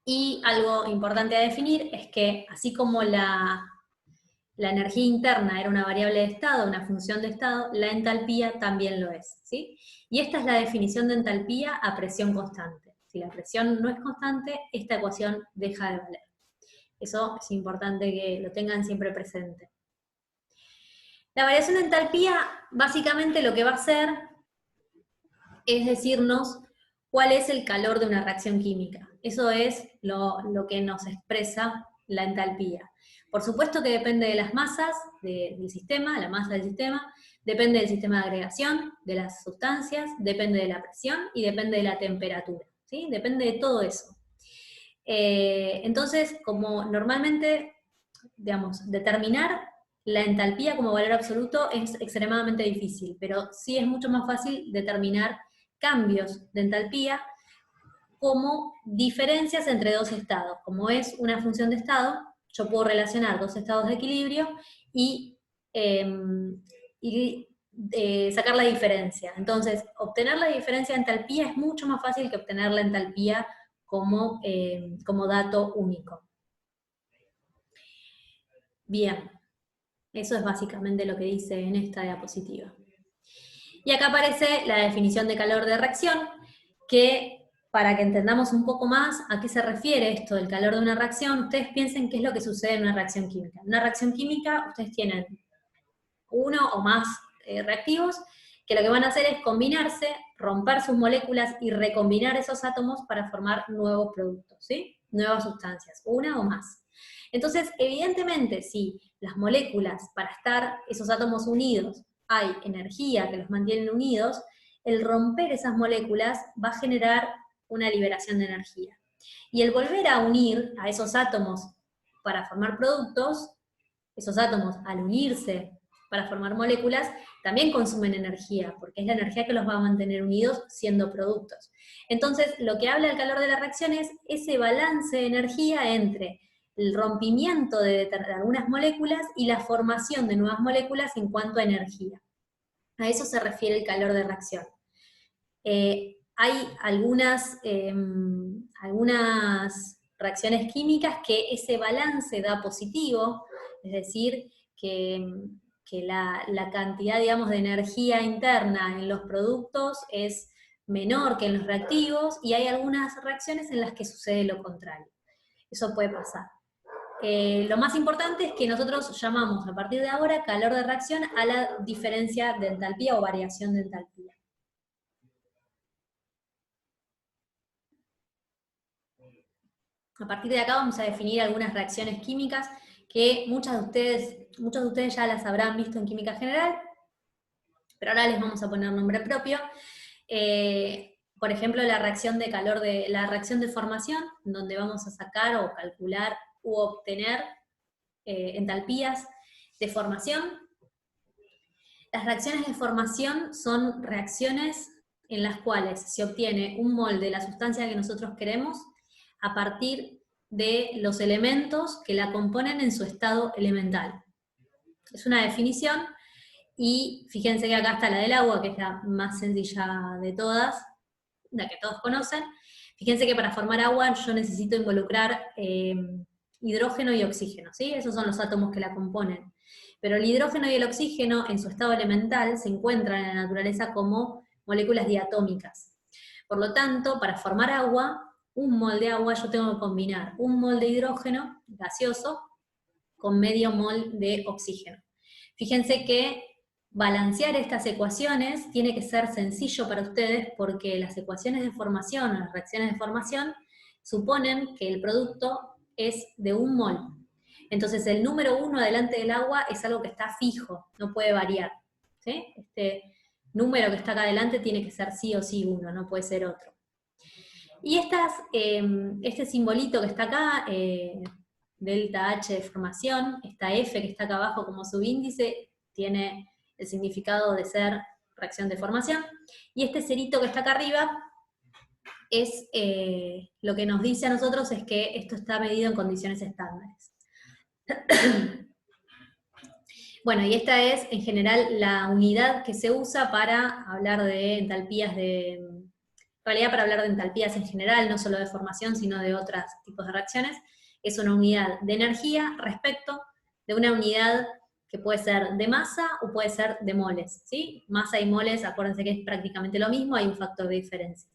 Y algo importante a definir es que así como la energía interna era una variable de estado, una función de estado, la entalpía también lo es, ¿sí? Y esta es la definición de entalpía a presión constante. Si la presión no es constante, esta ecuación deja de valer. Eso es importante que lo tengan siempre presente. La variación de entalpía, básicamente lo que va a hacer es decirnos cuál es el calor de una reacción química. Eso es lo que nos expresa la entalpía. Por supuesto que depende de las masas del sistema, la masa del sistema, depende del sistema de agregación, de las sustancias, depende de la presión y depende de la temperatura, ¿sí? Depende de todo eso. Entonces, como normalmente, digamos, determinar la entalpía como valor absoluto es extremadamente difícil, pero sí es mucho más fácil determinar cambios de entalpía como diferencias entre dos estados. Como es una función de estado, yo puedo relacionar dos estados de equilibrio y sacar la diferencia. Entonces, obtener la diferencia de entalpía es mucho más fácil que obtener la entalpía como dato único. Bien, eso es básicamente lo que dice en esta diapositiva. Y acá aparece la definición de calor de reacción, que para que entendamos un poco más a qué se refiere esto del calor de una reacción, ustedes piensen qué es lo que sucede en una reacción química. En una reacción química, ustedes tienen uno o más reactivos, que lo que van a hacer es combinarse, romper sus moléculas y recombinar esos átomos para formar nuevos productos, ¿sí? Nuevas sustancias, una o más. Entonces, evidentemente, si las moléculas, para estar esos átomos unidos, hay energía que los mantiene unidos, el romper esas moléculas va a generar una liberación de energía. Y el volver a unir a esos átomos para formar productos, esos átomos al unirse para formar moléculas, también consumen energía, porque es la energía que los va a mantener unidos siendo productos. Entonces, lo que habla el calor de la reacción es ese balance de energía entre el rompimiento de algunas moléculas y la formación de nuevas moléculas en cuanto a energía. A eso se refiere el calor de reacción. Hay algunas reacciones químicas que ese balance da positivo, es decir, que la cantidad, digamos, de energía interna en los productos es menor que en los reactivos, y hay algunas reacciones en las que sucede lo contrario. Eso puede pasar. Lo más importante es que nosotros llamamos a partir de ahora calor de reacción a la diferencia de entalpía o variación de entalpía. A partir de acá vamos a definir algunas reacciones químicas que muchos de ustedes ya las habrán visto en química general, pero ahora les vamos a poner nombre propio. Por ejemplo, la reacción de calor la reacción de formación, donde vamos a sacar o calcular u obtener entalpías de formación. Las reacciones de formación son reacciones en las cuales se obtiene un mol de la sustancia que nosotros queremos a partir de los elementos que la componen en su estado elemental. Es una definición, y fíjense que acá está la del agua, que es la más sencilla de todas, la que todos conocen. Fíjense que para formar agua yo necesito involucrar hidrógeno y oxígeno, ¿sí? Esos son los átomos que la componen. Pero el hidrógeno y el oxígeno en su estado elemental se encuentran en la naturaleza como moléculas diatómicas. Por lo tanto, para formar agua, un mol de agua yo tengo que combinar un mol de hidrógeno gaseoso con medio mol de oxígeno. Fíjense que balancear estas ecuaciones tiene que ser sencillo para ustedes, porque las ecuaciones de formación o las reacciones de formación suponen que el producto es de un mol. Entonces el número 1 adelante del agua es algo que está fijo, no puede variar, ¿sí? Este número que está acá adelante tiene que ser sí o sí 1, no puede ser otro. Y este simbolito que está acá, delta H de formación, esta F que está acá abajo como subíndice, tiene el significado de ser reacción de formación, y este cerito que está acá arriba es lo que nos dice a nosotros es que esto está medido en condiciones estándares. Bueno, y esta es en general la unidad que se usa para hablar de entalpías en realidad para hablar de entalpías en general, no solo de formación, sino de otros tipos de reacciones. Es una unidad de energía respecto de una unidad que puede ser de masa o puede ser de moles, ¿sí? Masa y moles, acuérdense que es prácticamente lo mismo, hay un factor de diferencia.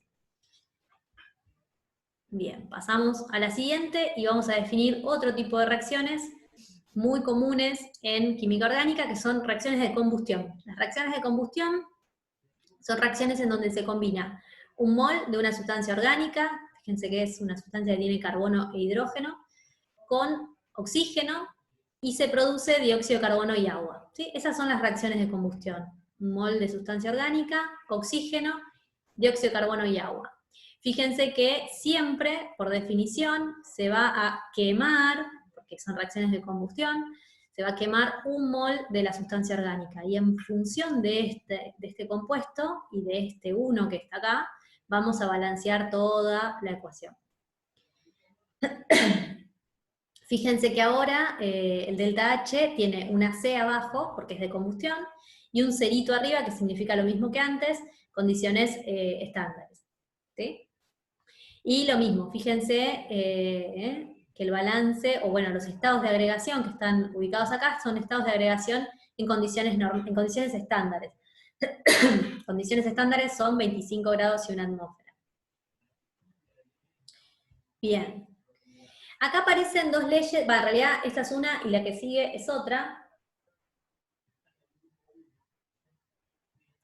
Bien, pasamos a la siguiente y vamos a definir otro tipo de reacciones muy comunes en química orgánica, que son reacciones de combustión. Las reacciones de combustión son reacciones en donde se combina un mol de una sustancia orgánica, fíjense que es una sustancia que tiene carbono e hidrógeno, con oxígeno, y se produce dióxido de carbono y agua, ¿sí? Esas son las reacciones de combustión. Un mol de sustancia orgánica, oxígeno, dióxido de carbono y agua. Fíjense que siempre, por definición, se va a quemar, porque son reacciones de combustión, se va a quemar un mol de la sustancia orgánica, y en función de este compuesto y de este 1 que está acá, vamos a balancear toda la ecuación. Fíjense que ahora el delta H tiene una C abajo, porque es de combustión, y un cerito arriba, que significa lo mismo que antes, condiciones estándares, ¿sí? Y lo mismo, fíjense que el balance, o bueno, los estados de agregación que están ubicados acá, son estados de agregación en condiciones estándares. Condiciones estándares son 25 grados y una atmósfera. Bien. Acá aparecen dos leyes, en realidad esta es una y la que sigue es otra.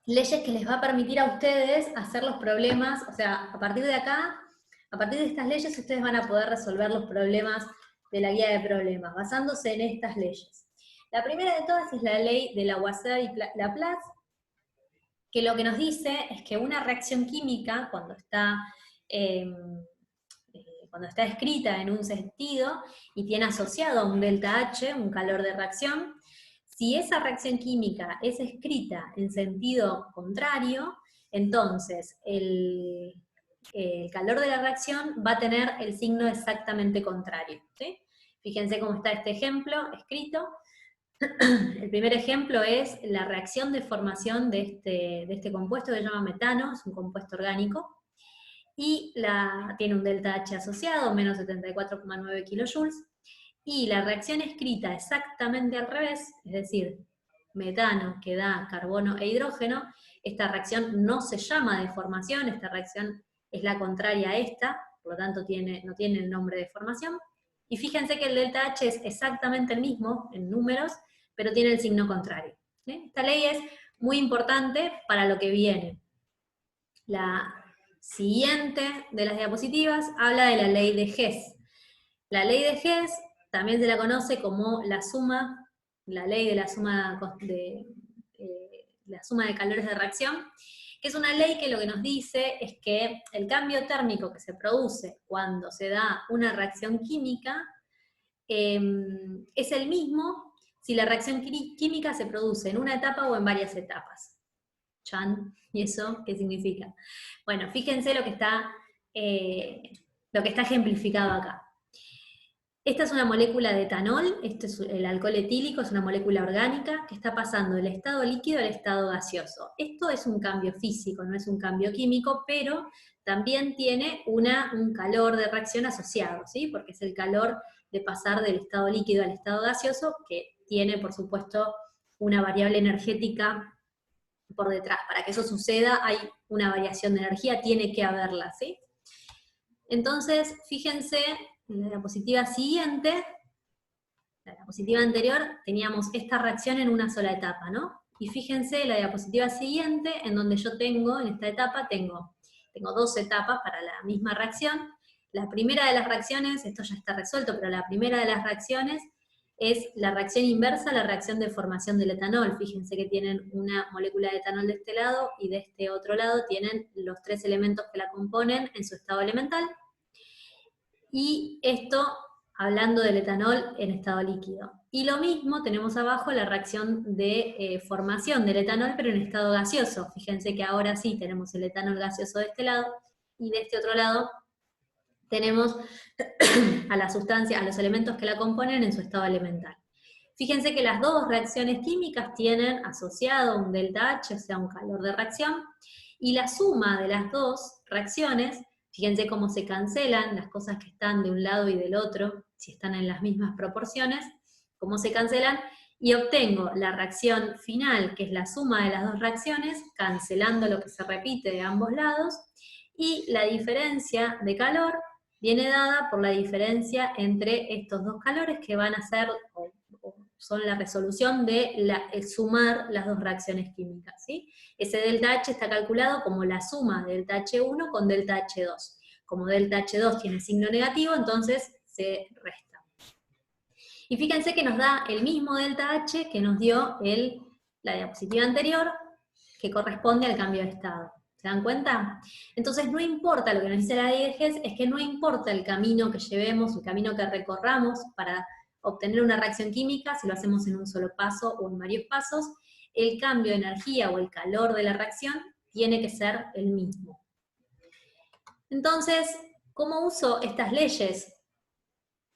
Leyes que les va a permitir a ustedes hacer los problemas, o sea, a partir de acá, a partir de estas leyes ustedes van a poder resolver los problemas de la guía de problemas, basándose en estas leyes. La primera de todas es la ley de Lavoisier y Laplace, que lo que nos dice es que una reacción química, cuando está escrita en un sentido y tiene asociado a un delta H, un calor de reacción, si esa reacción química es escrita en sentido contrario, entonces el calor de la reacción va a tener el signo exactamente contrario, ¿sí? Fíjense cómo está este ejemplo escrito. El primer ejemplo es la reacción de formación de este compuesto que se llama metano, es un compuesto orgánico, y tiene un delta H asociado, menos 74,9 kilojoules, y la reacción escrita exactamente al revés, es decir, metano que da carbono e hidrógeno, esta reacción no se llama deformación, esta reacción es la contraria a esta, por lo tanto no tiene el nombre de deformación, y fíjense que el delta H es exactamente el mismo en números, pero tiene el signo contrario. ¿Sí? Esta ley es muy importante para lo que viene. La siguiente de las diapositivas habla de la ley de Hess. La ley de Hess también se la conoce como la ley de la suma de calores de reacción, que es una ley que lo que nos dice es que el cambio térmico que se produce cuando se da una reacción química es el mismo si la reacción química se produce en una etapa o en varias etapas. Chan, ¿y eso qué significa? Bueno, fíjense lo que está ejemplificado acá. Esta es una molécula de etanol, este es el alcohol etílico, es una molécula orgánica que está pasando del estado líquido al estado gaseoso. Esto es un cambio físico, no es un cambio químico, pero también tiene un calor de reacción asociado, ¿sí? Porque es el calor de pasar del estado líquido al estado gaseoso, que tiene, por supuesto, una variable energética por detrás. Para que eso suceda hay una variación de energía, tiene que haberla, ¿sí? Entonces, fíjense, en la diapositiva siguiente, la diapositiva anterior, teníamos esta reacción en una sola etapa, ¿no? Y fíjense, la diapositiva siguiente, en donde yo en esta etapa, tengo 2 etapas para la misma reacción. La primera de las reacciones, esto ya está resuelto, pero la primera de las reacciones es la reacción inversa a la reacción de formación del etanol. Fíjense que tienen una molécula de etanol de este lado, y de este otro lado tienen los 3 elementos que la componen en su estado elemental. Y esto hablando del etanol en estado líquido. Y lo mismo tenemos abajo la reacción de formación del etanol, pero en estado gaseoso. Fíjense que ahora sí tenemos el etanol gaseoso de este lado, y de este otro lado tenemos a la sustancia, a los elementos que la componen en su estado elemental. Fíjense que las dos reacciones químicas tienen asociado un delta H, o sea, un calor de reacción, y la suma de las dos reacciones, fíjense cómo se cancelan las cosas que están de un lado y del otro, si están en las mismas proporciones, cómo se cancelan, y obtengo la reacción final, que es la suma de las dos reacciones, cancelando lo que se repite de ambos lados, y la diferencia de calor viene dada por la diferencia entre estos dos calores, que van a ser, o son la resolución de sumar las dos reacciones químicas, ¿sí? Ese delta H está calculado como la suma de delta H1 con delta H2. Como delta H2 tiene signo negativo, entonces se resta. Y fíjense que nos da el mismo delta H que nos dio la diapositiva anterior, que corresponde al cambio de estado. ¿Se dan cuenta? Entonces no importa, lo que nos dice la ley de Hess es que no importa el camino que llevemos, el camino que recorramos para obtener una reacción química, si lo hacemos en un solo paso o en varios pasos, el cambio de energía o el calor de la reacción tiene que ser el mismo. Entonces, ¿cómo uso estas leyes?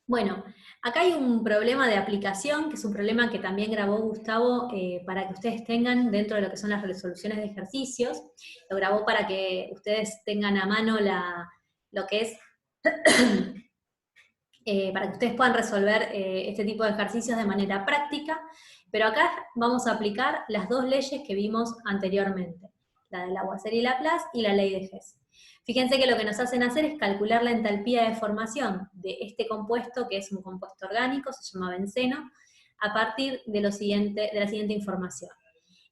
Bueno, acá hay un problema de aplicación, que es un problema que también grabó Gustavo para que ustedes tengan dentro de lo que son las resoluciones de ejercicios. Lo grabó para que ustedes tengan a mano lo que es, para que ustedes puedan resolver este tipo de ejercicios de manera práctica, pero acá vamos a aplicar las dos leyes que vimos anteriormente, la de Lavoisier y Laplace y la ley de Hess. Fíjense que lo que nos hacen hacer es calcular la entalpía de formación de este compuesto, que es un compuesto orgánico, se llama benceno, a partir de la siguiente información.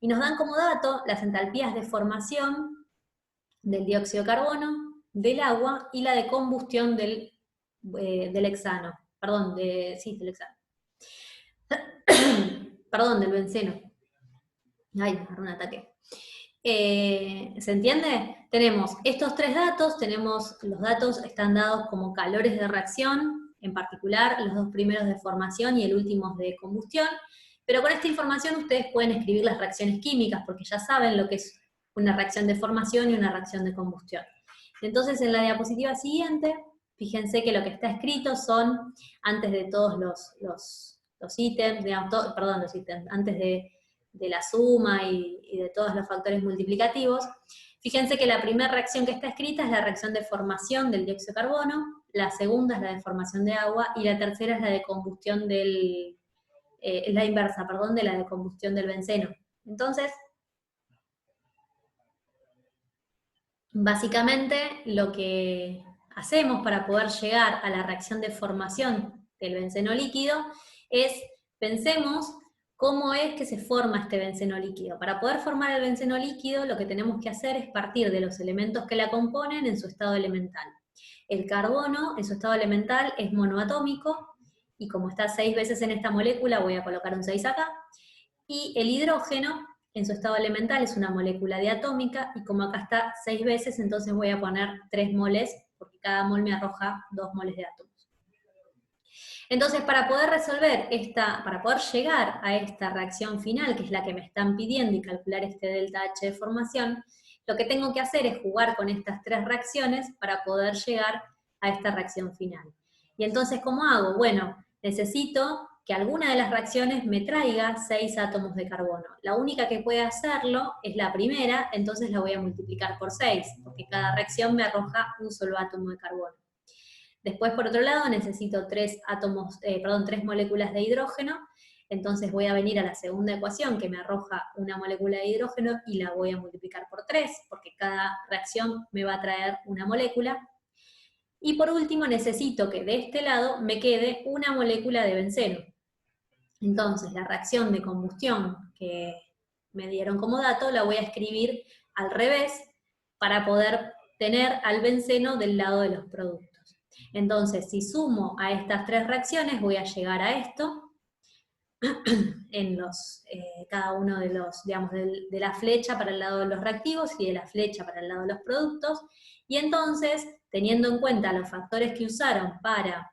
Y nos dan como dato las entalpías de formación del dióxido de carbono, del agua y la de combustión del hexano. Perdón, del hexano. Perdón, del benceno. Ay, me agarró un ataque. ¿Se entiende? Tenemos estos tres datos, los datos están dados como calores de reacción, en particular los dos primeros de formación y el último de combustión, pero con esta información ustedes pueden escribir las reacciones químicas, porque ya saben lo que es una reacción de formación y una reacción de combustión. Entonces, en la diapositiva siguiente, fíjense que lo que está escrito son, antes de todos los ítems, digamos, los ítems, antes de la suma y de todos los factores multiplicativos, fíjense que la primera reacción que está escrita es la reacción de formación del dióxido de carbono, la segunda es la de formación de agua, y la tercera es la de combustión es la inversa, perdón, de la de combustión del benceno. Entonces, básicamente lo que hacemos para poder llegar a la reacción de formación del benceno líquido es, pensemos cómo es que se forma este benceno líquido. Para poder formar el benceno líquido, lo que tenemos que hacer es partir de los elementos que la componen en su estado elemental. El carbono, en su estado elemental, es monoatómico, y como está 6 veces en esta molécula, voy a colocar un 6 acá, y el hidrógeno, en su estado elemental, es una molécula diatómica, y como acá está 6 veces, entonces voy a poner 3 moles, porque cada mol me arroja 2 moles de átomos. Entonces, para poder para poder llegar a esta reacción final, que es la que me están pidiendo, y calcular este delta H de formación, lo que tengo que hacer es jugar con estas tres reacciones para poder llegar a esta reacción final. Y entonces, ¿cómo hago? Bueno, necesito que alguna de las reacciones me traiga 6 átomos de carbono. La única que puede hacerlo es la primera, entonces la voy a multiplicar por 6, porque cada reacción me arroja un solo átomo de carbono. Después, por otro lado, necesito 3 moléculas de hidrógeno, entonces voy a venir a la segunda ecuación que me arroja una molécula de hidrógeno y la voy a multiplicar por 3, porque cada reacción me va a traer una molécula. Y por último, necesito que de este lado me quede una molécula de benceno. Entonces, la reacción de combustión que me dieron como dato la voy a escribir al revés para poder tener al benceno del lado de los productos. Entonces, si sumo a estas tres reacciones, voy a llegar a esto, en cada uno de los, digamos, de la flecha para el lado de los reactivos y de la flecha para el lado de los productos, y entonces, teniendo en cuenta los factores que usaron para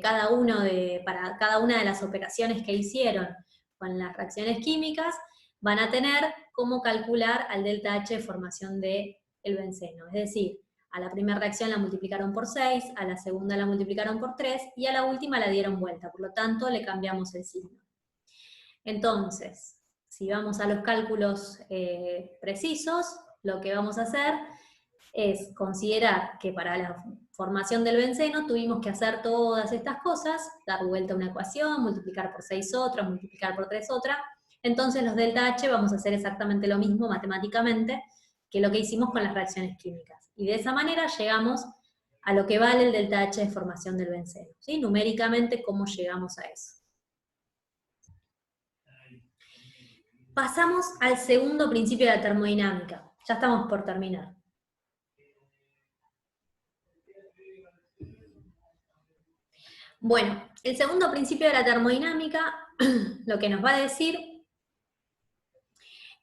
cada una de las operaciones que hicieron con las reacciones químicas, van a tener cómo calcular al delta H de formación del benceno. Es decir, a la primera reacción la multiplicaron por 6, a la segunda la multiplicaron por 3, y a la última la dieron vuelta, por lo tanto le cambiamos el signo. Entonces, si vamos a los cálculos precisos, lo que vamos a hacer es considerar que para la formación del benceno tuvimos que hacer todas estas cosas, dar vuelta a una ecuación, multiplicar por 6 otra, multiplicar por 3 otra. Entonces los delta H vamos a hacer exactamente lo mismo matemáticamente que lo que hicimos con las reacciones químicas. Y de esa manera llegamos a lo que vale el delta H de formación del benceno. ¿Sí? Numéricamente, ¿cómo llegamos a eso? Pasamos al segundo principio de la termodinámica. Ya estamos por terminar. Bueno, el segundo principio de la termodinámica lo que nos va a decir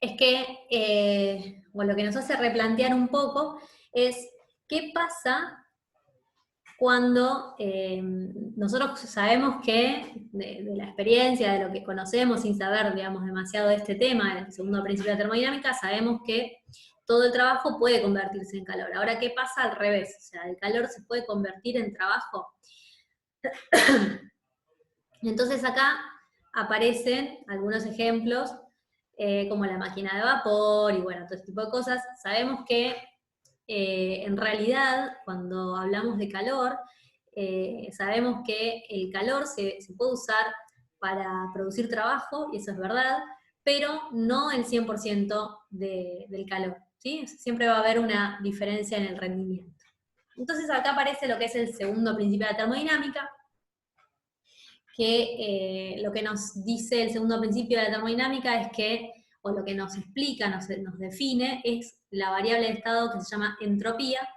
es que, lo que nos hace replantear un poco es qué pasa cuando nosotros sabemos que, de la experiencia, de lo que conocemos, sin saber, digamos, demasiado de este tema, el segundo principio de la termodinámica, sabemos que todo el trabajo puede convertirse en calor. Ahora, ¿qué pasa al revés? O sea, ¿el calor se puede convertir en trabajo? Entonces acá aparecen algunos ejemplos, como la máquina de vapor y bueno, todo este tipo de cosas. Sabemos que en realidad, cuando hablamos de calor, sabemos que el calor se puede usar para producir trabajo, y eso es verdad, pero no el 100% del calor. ¿sí? Siempre va a haber una diferencia en el rendimiento. Entonces acá aparece lo que es el segundo principio de la termodinámica, que lo que nos dice el segundo principio de la termodinámica es que, o lo que nos explica, nos define, es la variable de estado que se llama entropía,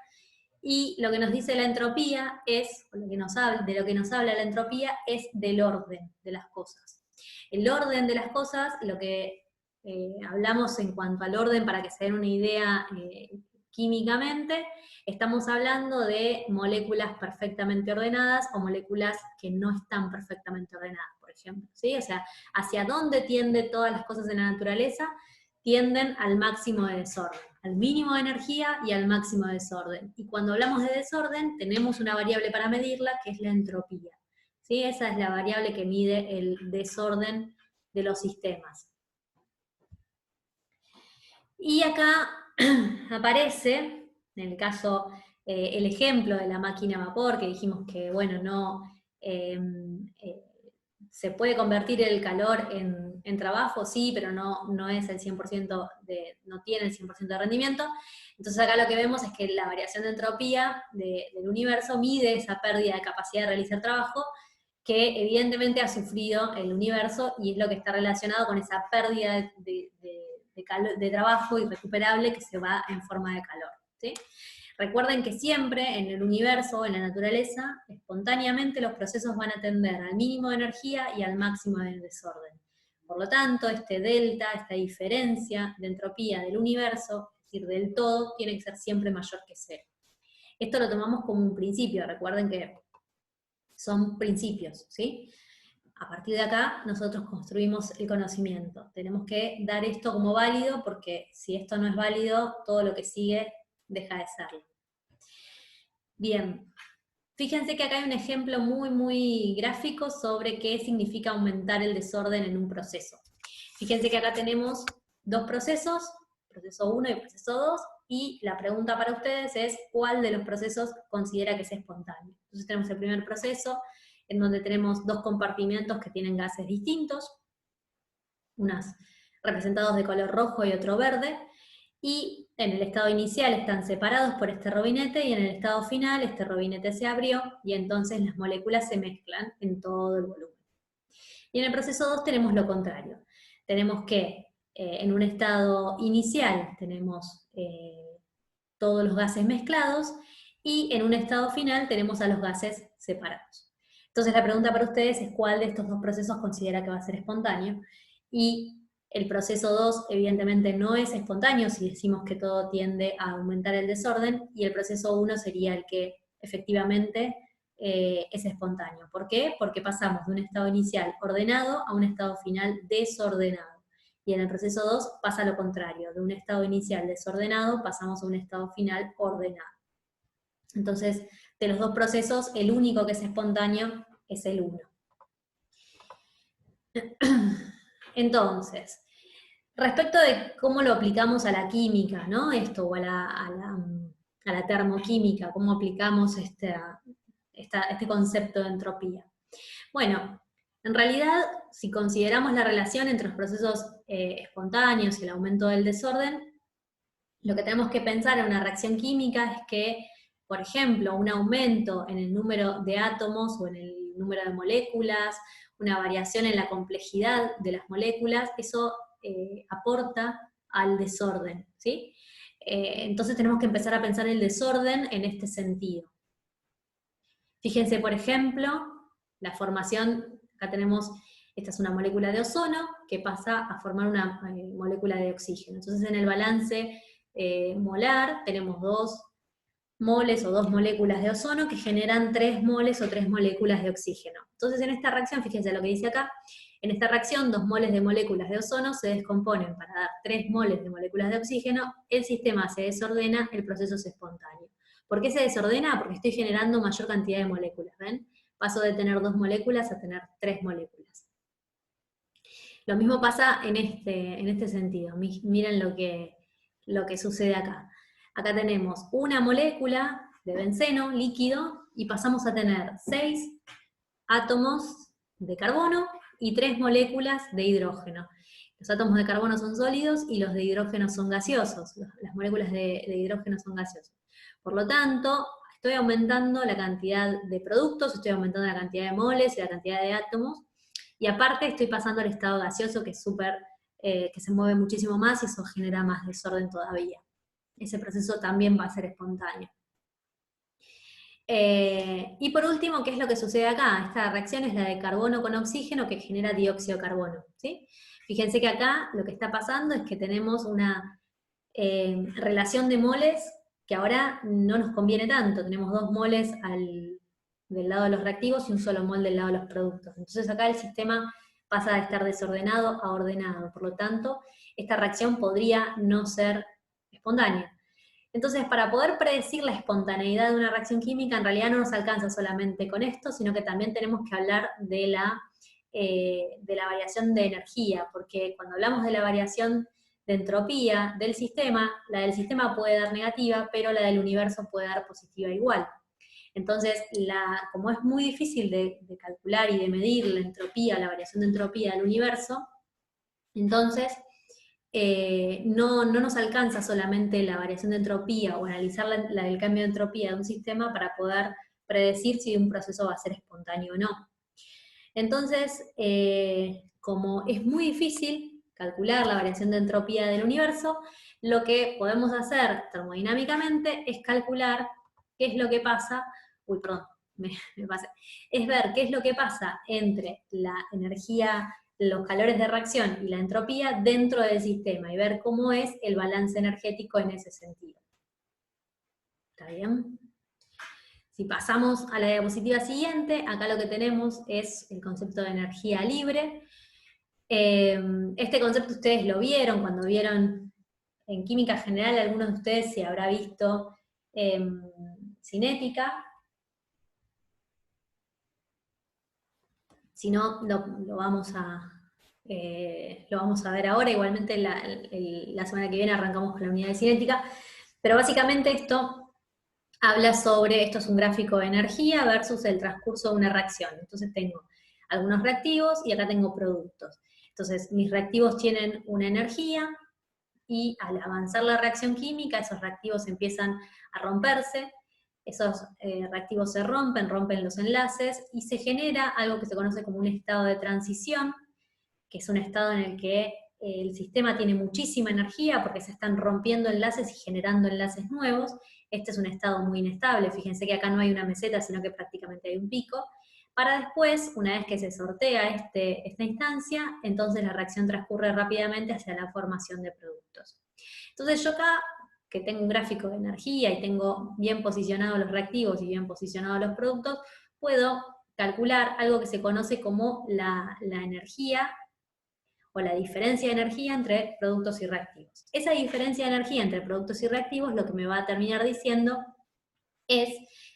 y lo que nos dice la entropía es, o lo que nos habla, de lo que nos habla la entropía, es del orden de las cosas. El orden de las cosas, lo que hablamos en cuanto al orden, para que se den una idea químicamente, estamos hablando de moléculas perfectamente ordenadas o moléculas que no están perfectamente ordenadas, por ejemplo, ¿sí? O sea, hacia dónde tienden todas las cosas en la naturaleza, tienden al máximo de desorden, al mínimo de energía y al máximo de desorden. Y cuando hablamos de desorden, tenemos una variable para medirla, que es la entropía, ¿sí? Esa es la variable que mide el desorden de los sistemas. Y acá aparece, en el caso, el ejemplo de la máquina a vapor, que dijimos que, bueno, no se puede convertir el calor en trabajo, sí, pero no es el 100% no tiene el 100% de rendimiento. Entonces acá lo que vemos es que la variación de entropía del universo mide esa pérdida de capacidad de realizar trabajo que evidentemente ha sufrido el universo, y es lo que está relacionado con esa pérdida de trabajo irrecuperable que se va en forma de calor, ¿sí? Recuerden que siempre en el universo, en la naturaleza, espontáneamente los procesos van a tender al mínimo de energía y al máximo de desorden. Por lo tanto, este delta, esta diferencia de entropía del universo, es decir, del todo, tiene que ser siempre mayor que cero. Esto lo tomamos como un principio, recuerden que son principios, ¿sí? A partir de acá, nosotros construimos el conocimiento. Tenemos que dar esto como válido, porque si esto no es válido, todo lo que sigue deja de serlo. Bien, fíjense que acá hay un ejemplo muy gráfico sobre qué significa aumentar el desorden en un proceso. Fíjense que acá tenemos dos procesos, proceso 1 y proceso 2, y la pregunta para ustedes es ¿cuál de los procesos considera que es espontáneo? Entonces tenemos el primer proceso, en donde tenemos dos compartimentos que tienen gases distintos, unos representados de color rojo y otro verde, y en el estado inicial están separados por este robinete, y en el estado final este robinete se abrió, y entonces las moléculas se mezclan en todo el volumen. Y en el proceso 2 tenemos lo contrario. Tenemos que en un estado inicial tenemos todos los gases mezclados, y en un estado final tenemos a los gases separados. Entonces la pregunta para ustedes es cuál de estos dos procesos considera que va a ser espontáneo, y el proceso 2 evidentemente no es espontáneo si decimos que todo tiende a aumentar el desorden, y el proceso 1 sería el que efectivamente es espontáneo. ¿Por qué? Porque pasamos de un estado inicial ordenado a un estado final desordenado. Y en el proceso 2 pasa lo contrario, de un estado inicial desordenado pasamos a un estado final ordenado. Entonces, de los dos procesos, el único que es espontáneo es el 1. Entonces, respecto de cómo lo aplicamos a la química, ¿no? Esto, o a la termoquímica, cómo aplicamos este concepto de entropía. Bueno, en realidad, si consideramos la relación entre los procesos espontáneos y el aumento del desorden, lo que tenemos que pensar en una reacción química es que, por ejemplo, un aumento en el número de átomos o en el número de moléculas, una variación en la complejidad de las moléculas, eso aporta al desorden, ¿sí? Entonces tenemos que empezar a pensar el desorden en este sentido. Fíjense, por ejemplo, la formación, acá tenemos, esta es una molécula de ozono que pasa a formar una molécula de oxígeno. Entonces en el balance molar tenemos 2 moles o 2 moléculas de ozono que generan 3 moles o 3 moléculas de oxígeno. Entonces en esta reacción, fíjense lo que dice acá, en esta reacción 2 moles de moléculas de ozono se descomponen para dar 3 moles de moléculas de oxígeno, el sistema se desordena, el proceso es espontáneo. ¿Por qué se desordena? Porque estoy generando mayor cantidad de moléculas, ¿ven? Paso de tener 2 moléculas a tener 3 moléculas. Lo mismo pasa en este sentido. Miren lo que sucede acá. Acá tenemos una molécula de benceno líquido y pasamos a tener 6 átomos de carbono y 3 moléculas de hidrógeno. Los átomos de carbono son sólidos y los de hidrógeno son gaseosos, las moléculas de hidrógeno son gaseosas. Por lo tanto, estoy aumentando la cantidad de productos, estoy aumentando la cantidad de moles y la cantidad de átomos, y aparte estoy pasando al estado gaseoso, que es que se mueve muchísimo más y eso genera más desorden todavía. Ese proceso también va a ser espontáneo. Y por último, ¿qué es lo que sucede acá? Esta reacción es la de carbono con oxígeno que genera dióxido de carbono, ¿sí? Fíjense que acá lo que está pasando es que tenemos una relación de moles que ahora no nos conviene tanto. Tenemos 2 moles del lado de los reactivos y un solo mol del lado de los productos. Entonces acá el sistema pasa de estar desordenado a ordenado. Por lo tanto, esta reacción podría no ser espontánea. Entonces, para poder predecir la espontaneidad de una reacción química, en realidad no nos alcanza solamente con esto, sino que también tenemos que hablar de la variación de energía, porque cuando hablamos de la variación de entropía del sistema, la del sistema puede dar negativa, pero la del universo puede dar positiva igual. Entonces, como es muy difícil de calcular y de medir la entropía, la variación de entropía del universo, entonces no nos alcanza solamente la variación de entropía o analizar el cambio de entropía de un sistema para poder predecir si un proceso va a ser espontáneo o no. Entonces, como es muy difícil calcular la variación de entropía del universo, lo que podemos hacer termodinámicamente es calcular qué es lo que pasa, me pasé, es ver qué es lo que pasa entre la energía, los calores de reacción y la entropía dentro del sistema y ver cómo es el balance energético en ese sentido. ¿Está bien? Si pasamos a la diapositiva siguiente, acá lo que tenemos es el concepto de energía libre. Este concepto ustedes lo vieron cuando vieron en química general, algunos de ustedes se habrá visto cinética. Si no, lo vamos a ver ahora. Igualmente la semana que viene arrancamos con la unidad de cinética. Pero básicamente esto habla sobre, esto es un gráfico de energía versus el transcurso de una reacción. Entonces tengo algunos reactivos y acá tengo productos. Entonces mis reactivos tienen una energía y al avanzar la reacción química, esos reactivos empiezan a romperse, esos reactivos se rompen los enlaces y se genera algo que se conoce como un estado de transición, que es un estado en el que el sistema tiene muchísima energía porque se están rompiendo enlaces y generando enlaces nuevos. Este es un estado muy inestable, fíjense que acá no hay una meseta, sino que prácticamente hay un pico, para después, una vez que se sortea esta instancia, entonces la reacción transcurre rápidamente hacia la formación de productos. Entonces yo acá, que tengo un gráfico de energía y tengo bien posicionados los reactivos y bien posicionados los productos, puedo calcular algo que se conoce como la energía o la diferencia de energía entre productos y reactivos. Esa diferencia de energía entre productos y reactivos lo que me va a terminar diciendo es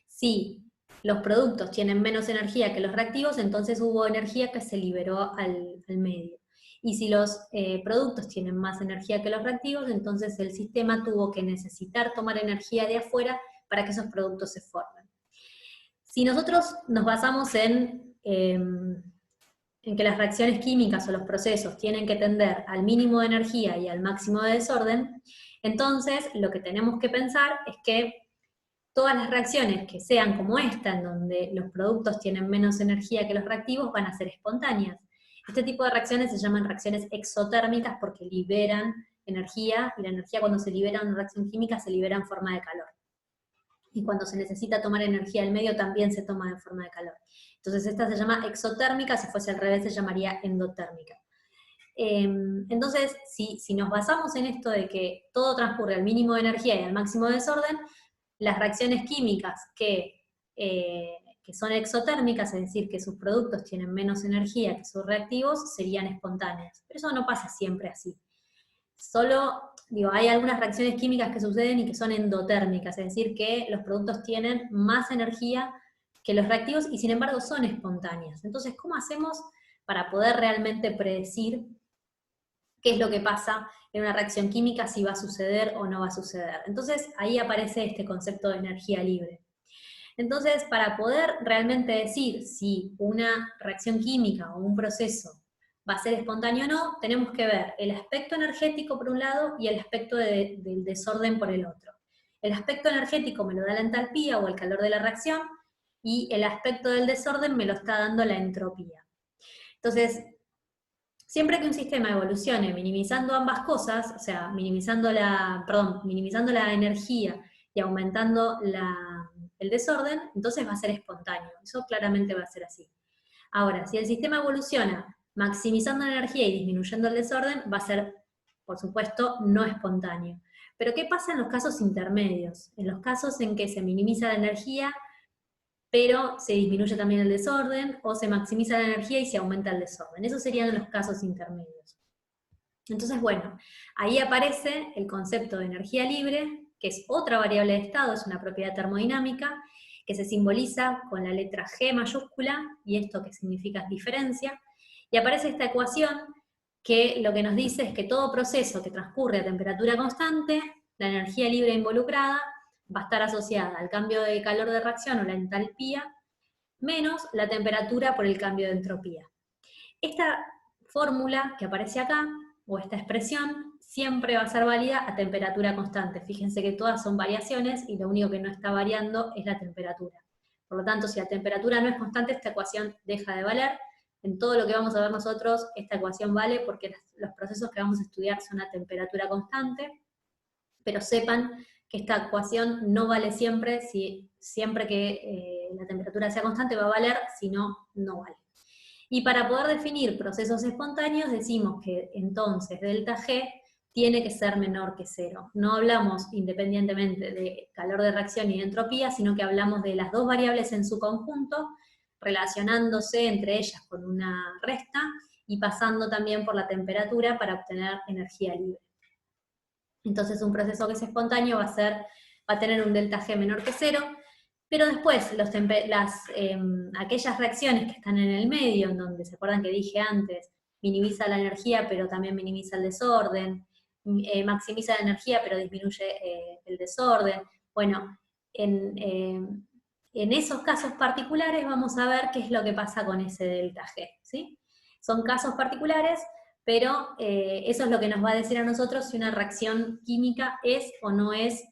si los productos tienen menos energía que los reactivos, entonces hubo energía que se liberó al medio. Y si los productos tienen más energía que los reactivos, entonces el sistema tuvo que necesitar tomar energía de afuera para que esos productos se formen. Si nosotros nos basamos en que las reacciones químicas o los procesos tienen que tender al mínimo de energía y al máximo de desorden, entonces lo que tenemos que pensar es que todas las reacciones que sean como esta, en donde los productos tienen menos energía que los reactivos, van a ser espontáneas. Este tipo de reacciones se llaman reacciones exotérmicas porque liberan energía, y la energía cuando se libera en una reacción química se libera en forma de calor. Y cuando se necesita tomar energía del medio también se toma en forma de calor. Entonces esta se llama exotérmica, si fuese al revés se llamaría endotérmica. Entonces, si nos basamos en esto de que todo transcurre al mínimo de energía y al máximo de desorden, las reacciones químicas que son exotérmicas, es decir, que sus productos tienen menos energía que sus reactivos, serían espontáneas. Pero eso no pasa siempre así. Hay algunas reacciones químicas que suceden y que son endotérmicas, es decir, que los productos tienen más energía que los reactivos y sin embargo son espontáneas. Entonces, ¿cómo hacemos para poder realmente predecir qué es lo que pasa en una reacción química, si va a suceder o no va a suceder? Entonces, ahí aparece este concepto de energía libre. Entonces, para poder realmente decir si una reacción química o un proceso va a ser espontáneo o no, tenemos que ver el aspecto energético por un lado y el aspecto del desorden por el otro. El aspecto energético me lo da la entalpía o el calor de la reacción, y el aspecto del desorden me lo está dando la entropía. Entonces, siempre que un sistema evolucione minimizando ambas cosas, o sea, minimizando la energía y aumentando el desorden, entonces va a ser espontáneo. Eso claramente va a ser así. Ahora, si el sistema evoluciona maximizando la energía y disminuyendo el desorden, va a ser, por supuesto, no espontáneo. Pero ¿qué pasa en los casos intermedios? En los casos en que se minimiza la energía, pero se disminuye también el desorden, o se maximiza la energía y se aumenta el desorden. Esos serían los casos intermedios. Entonces, bueno, ahí aparece el concepto de energía libre, que es otra variable de estado, es una propiedad termodinámica, que se simboliza con la letra G mayúscula, y esto que significa diferencia, y aparece esta ecuación que lo que nos dice es que todo proceso que transcurre a temperatura constante, la energía libre involucrada va a estar asociada al cambio de calor de reacción o la entalpía, menos la temperatura por el cambio de entropía. Esta fórmula que aparece acá, o esta expresión, siempre va a ser válida a temperatura constante. Fíjense que todas son variaciones y lo único que no está variando es la temperatura. Por lo tanto, si la temperatura no es constante, esta ecuación deja de valer. En todo lo que vamos a ver nosotros, esta ecuación vale porque los procesos que vamos a estudiar son a temperatura constante, pero sepan que esta ecuación no vale siempre, siempre que la temperatura sea constante va a valer, si no, no vale. Y para poder definir procesos espontáneos decimos que entonces delta G tiene que ser menor que 0. No hablamos independientemente de calor de reacción y de entropía, sino que hablamos de las dos variables en su conjunto, relacionándose entre ellas con una resta, y pasando también por la temperatura para obtener energía libre. Entonces un proceso que es espontáneo va a tener un delta G menor que 0, pero después aquellas reacciones que están en el medio, en donde se acuerdan que dije antes, minimiza la energía pero también minimiza el desorden, maximiza la energía pero disminuye el desorden. Bueno, en esos casos particulares vamos a ver qué es lo que pasa con ese delta G, ¿sí? Son casos particulares, pero eso es lo que nos va a decir a nosotros si una reacción química es o no es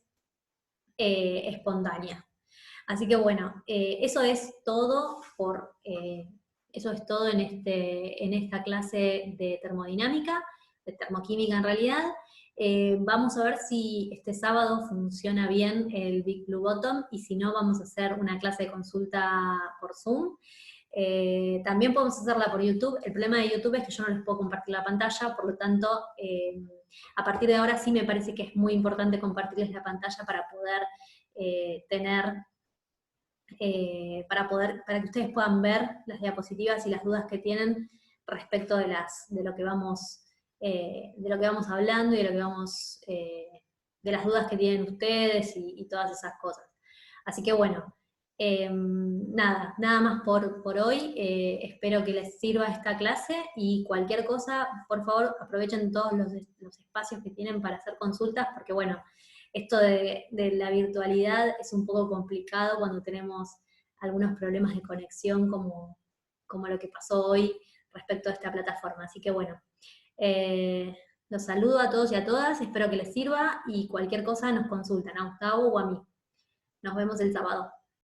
espontánea. Así que bueno, eso es todo en esta clase de termodinámica, de termoquímica en realidad. Vamos a ver si este sábado funciona bien el Big Blue Bottom, y si no, vamos a hacer una clase de consulta por Zoom. También podemos hacerla por YouTube. El problema de YouTube es que yo no les puedo compartir la pantalla, por lo tanto, a partir de ahora sí me parece que es muy importante compartirles la pantalla para poder para que ustedes puedan ver las diapositivas y las dudas que tienen respecto de lo que vamos hablando, y de las dudas que tienen ustedes y todas esas cosas. Así que bueno, nada más por hoy. Espero que les sirva esta clase, y cualquier cosa, por favor, aprovechen todos los espacios que tienen para hacer consultas, porque bueno, esto de la virtualidad es un poco complicado cuando tenemos algunos problemas de conexión como lo que pasó hoy respecto a esta plataforma. Así que bueno, los saludo a todos y a todas, espero que les sirva, y cualquier cosa nos consultan a Gustavo o a mí. Nos vemos el sábado.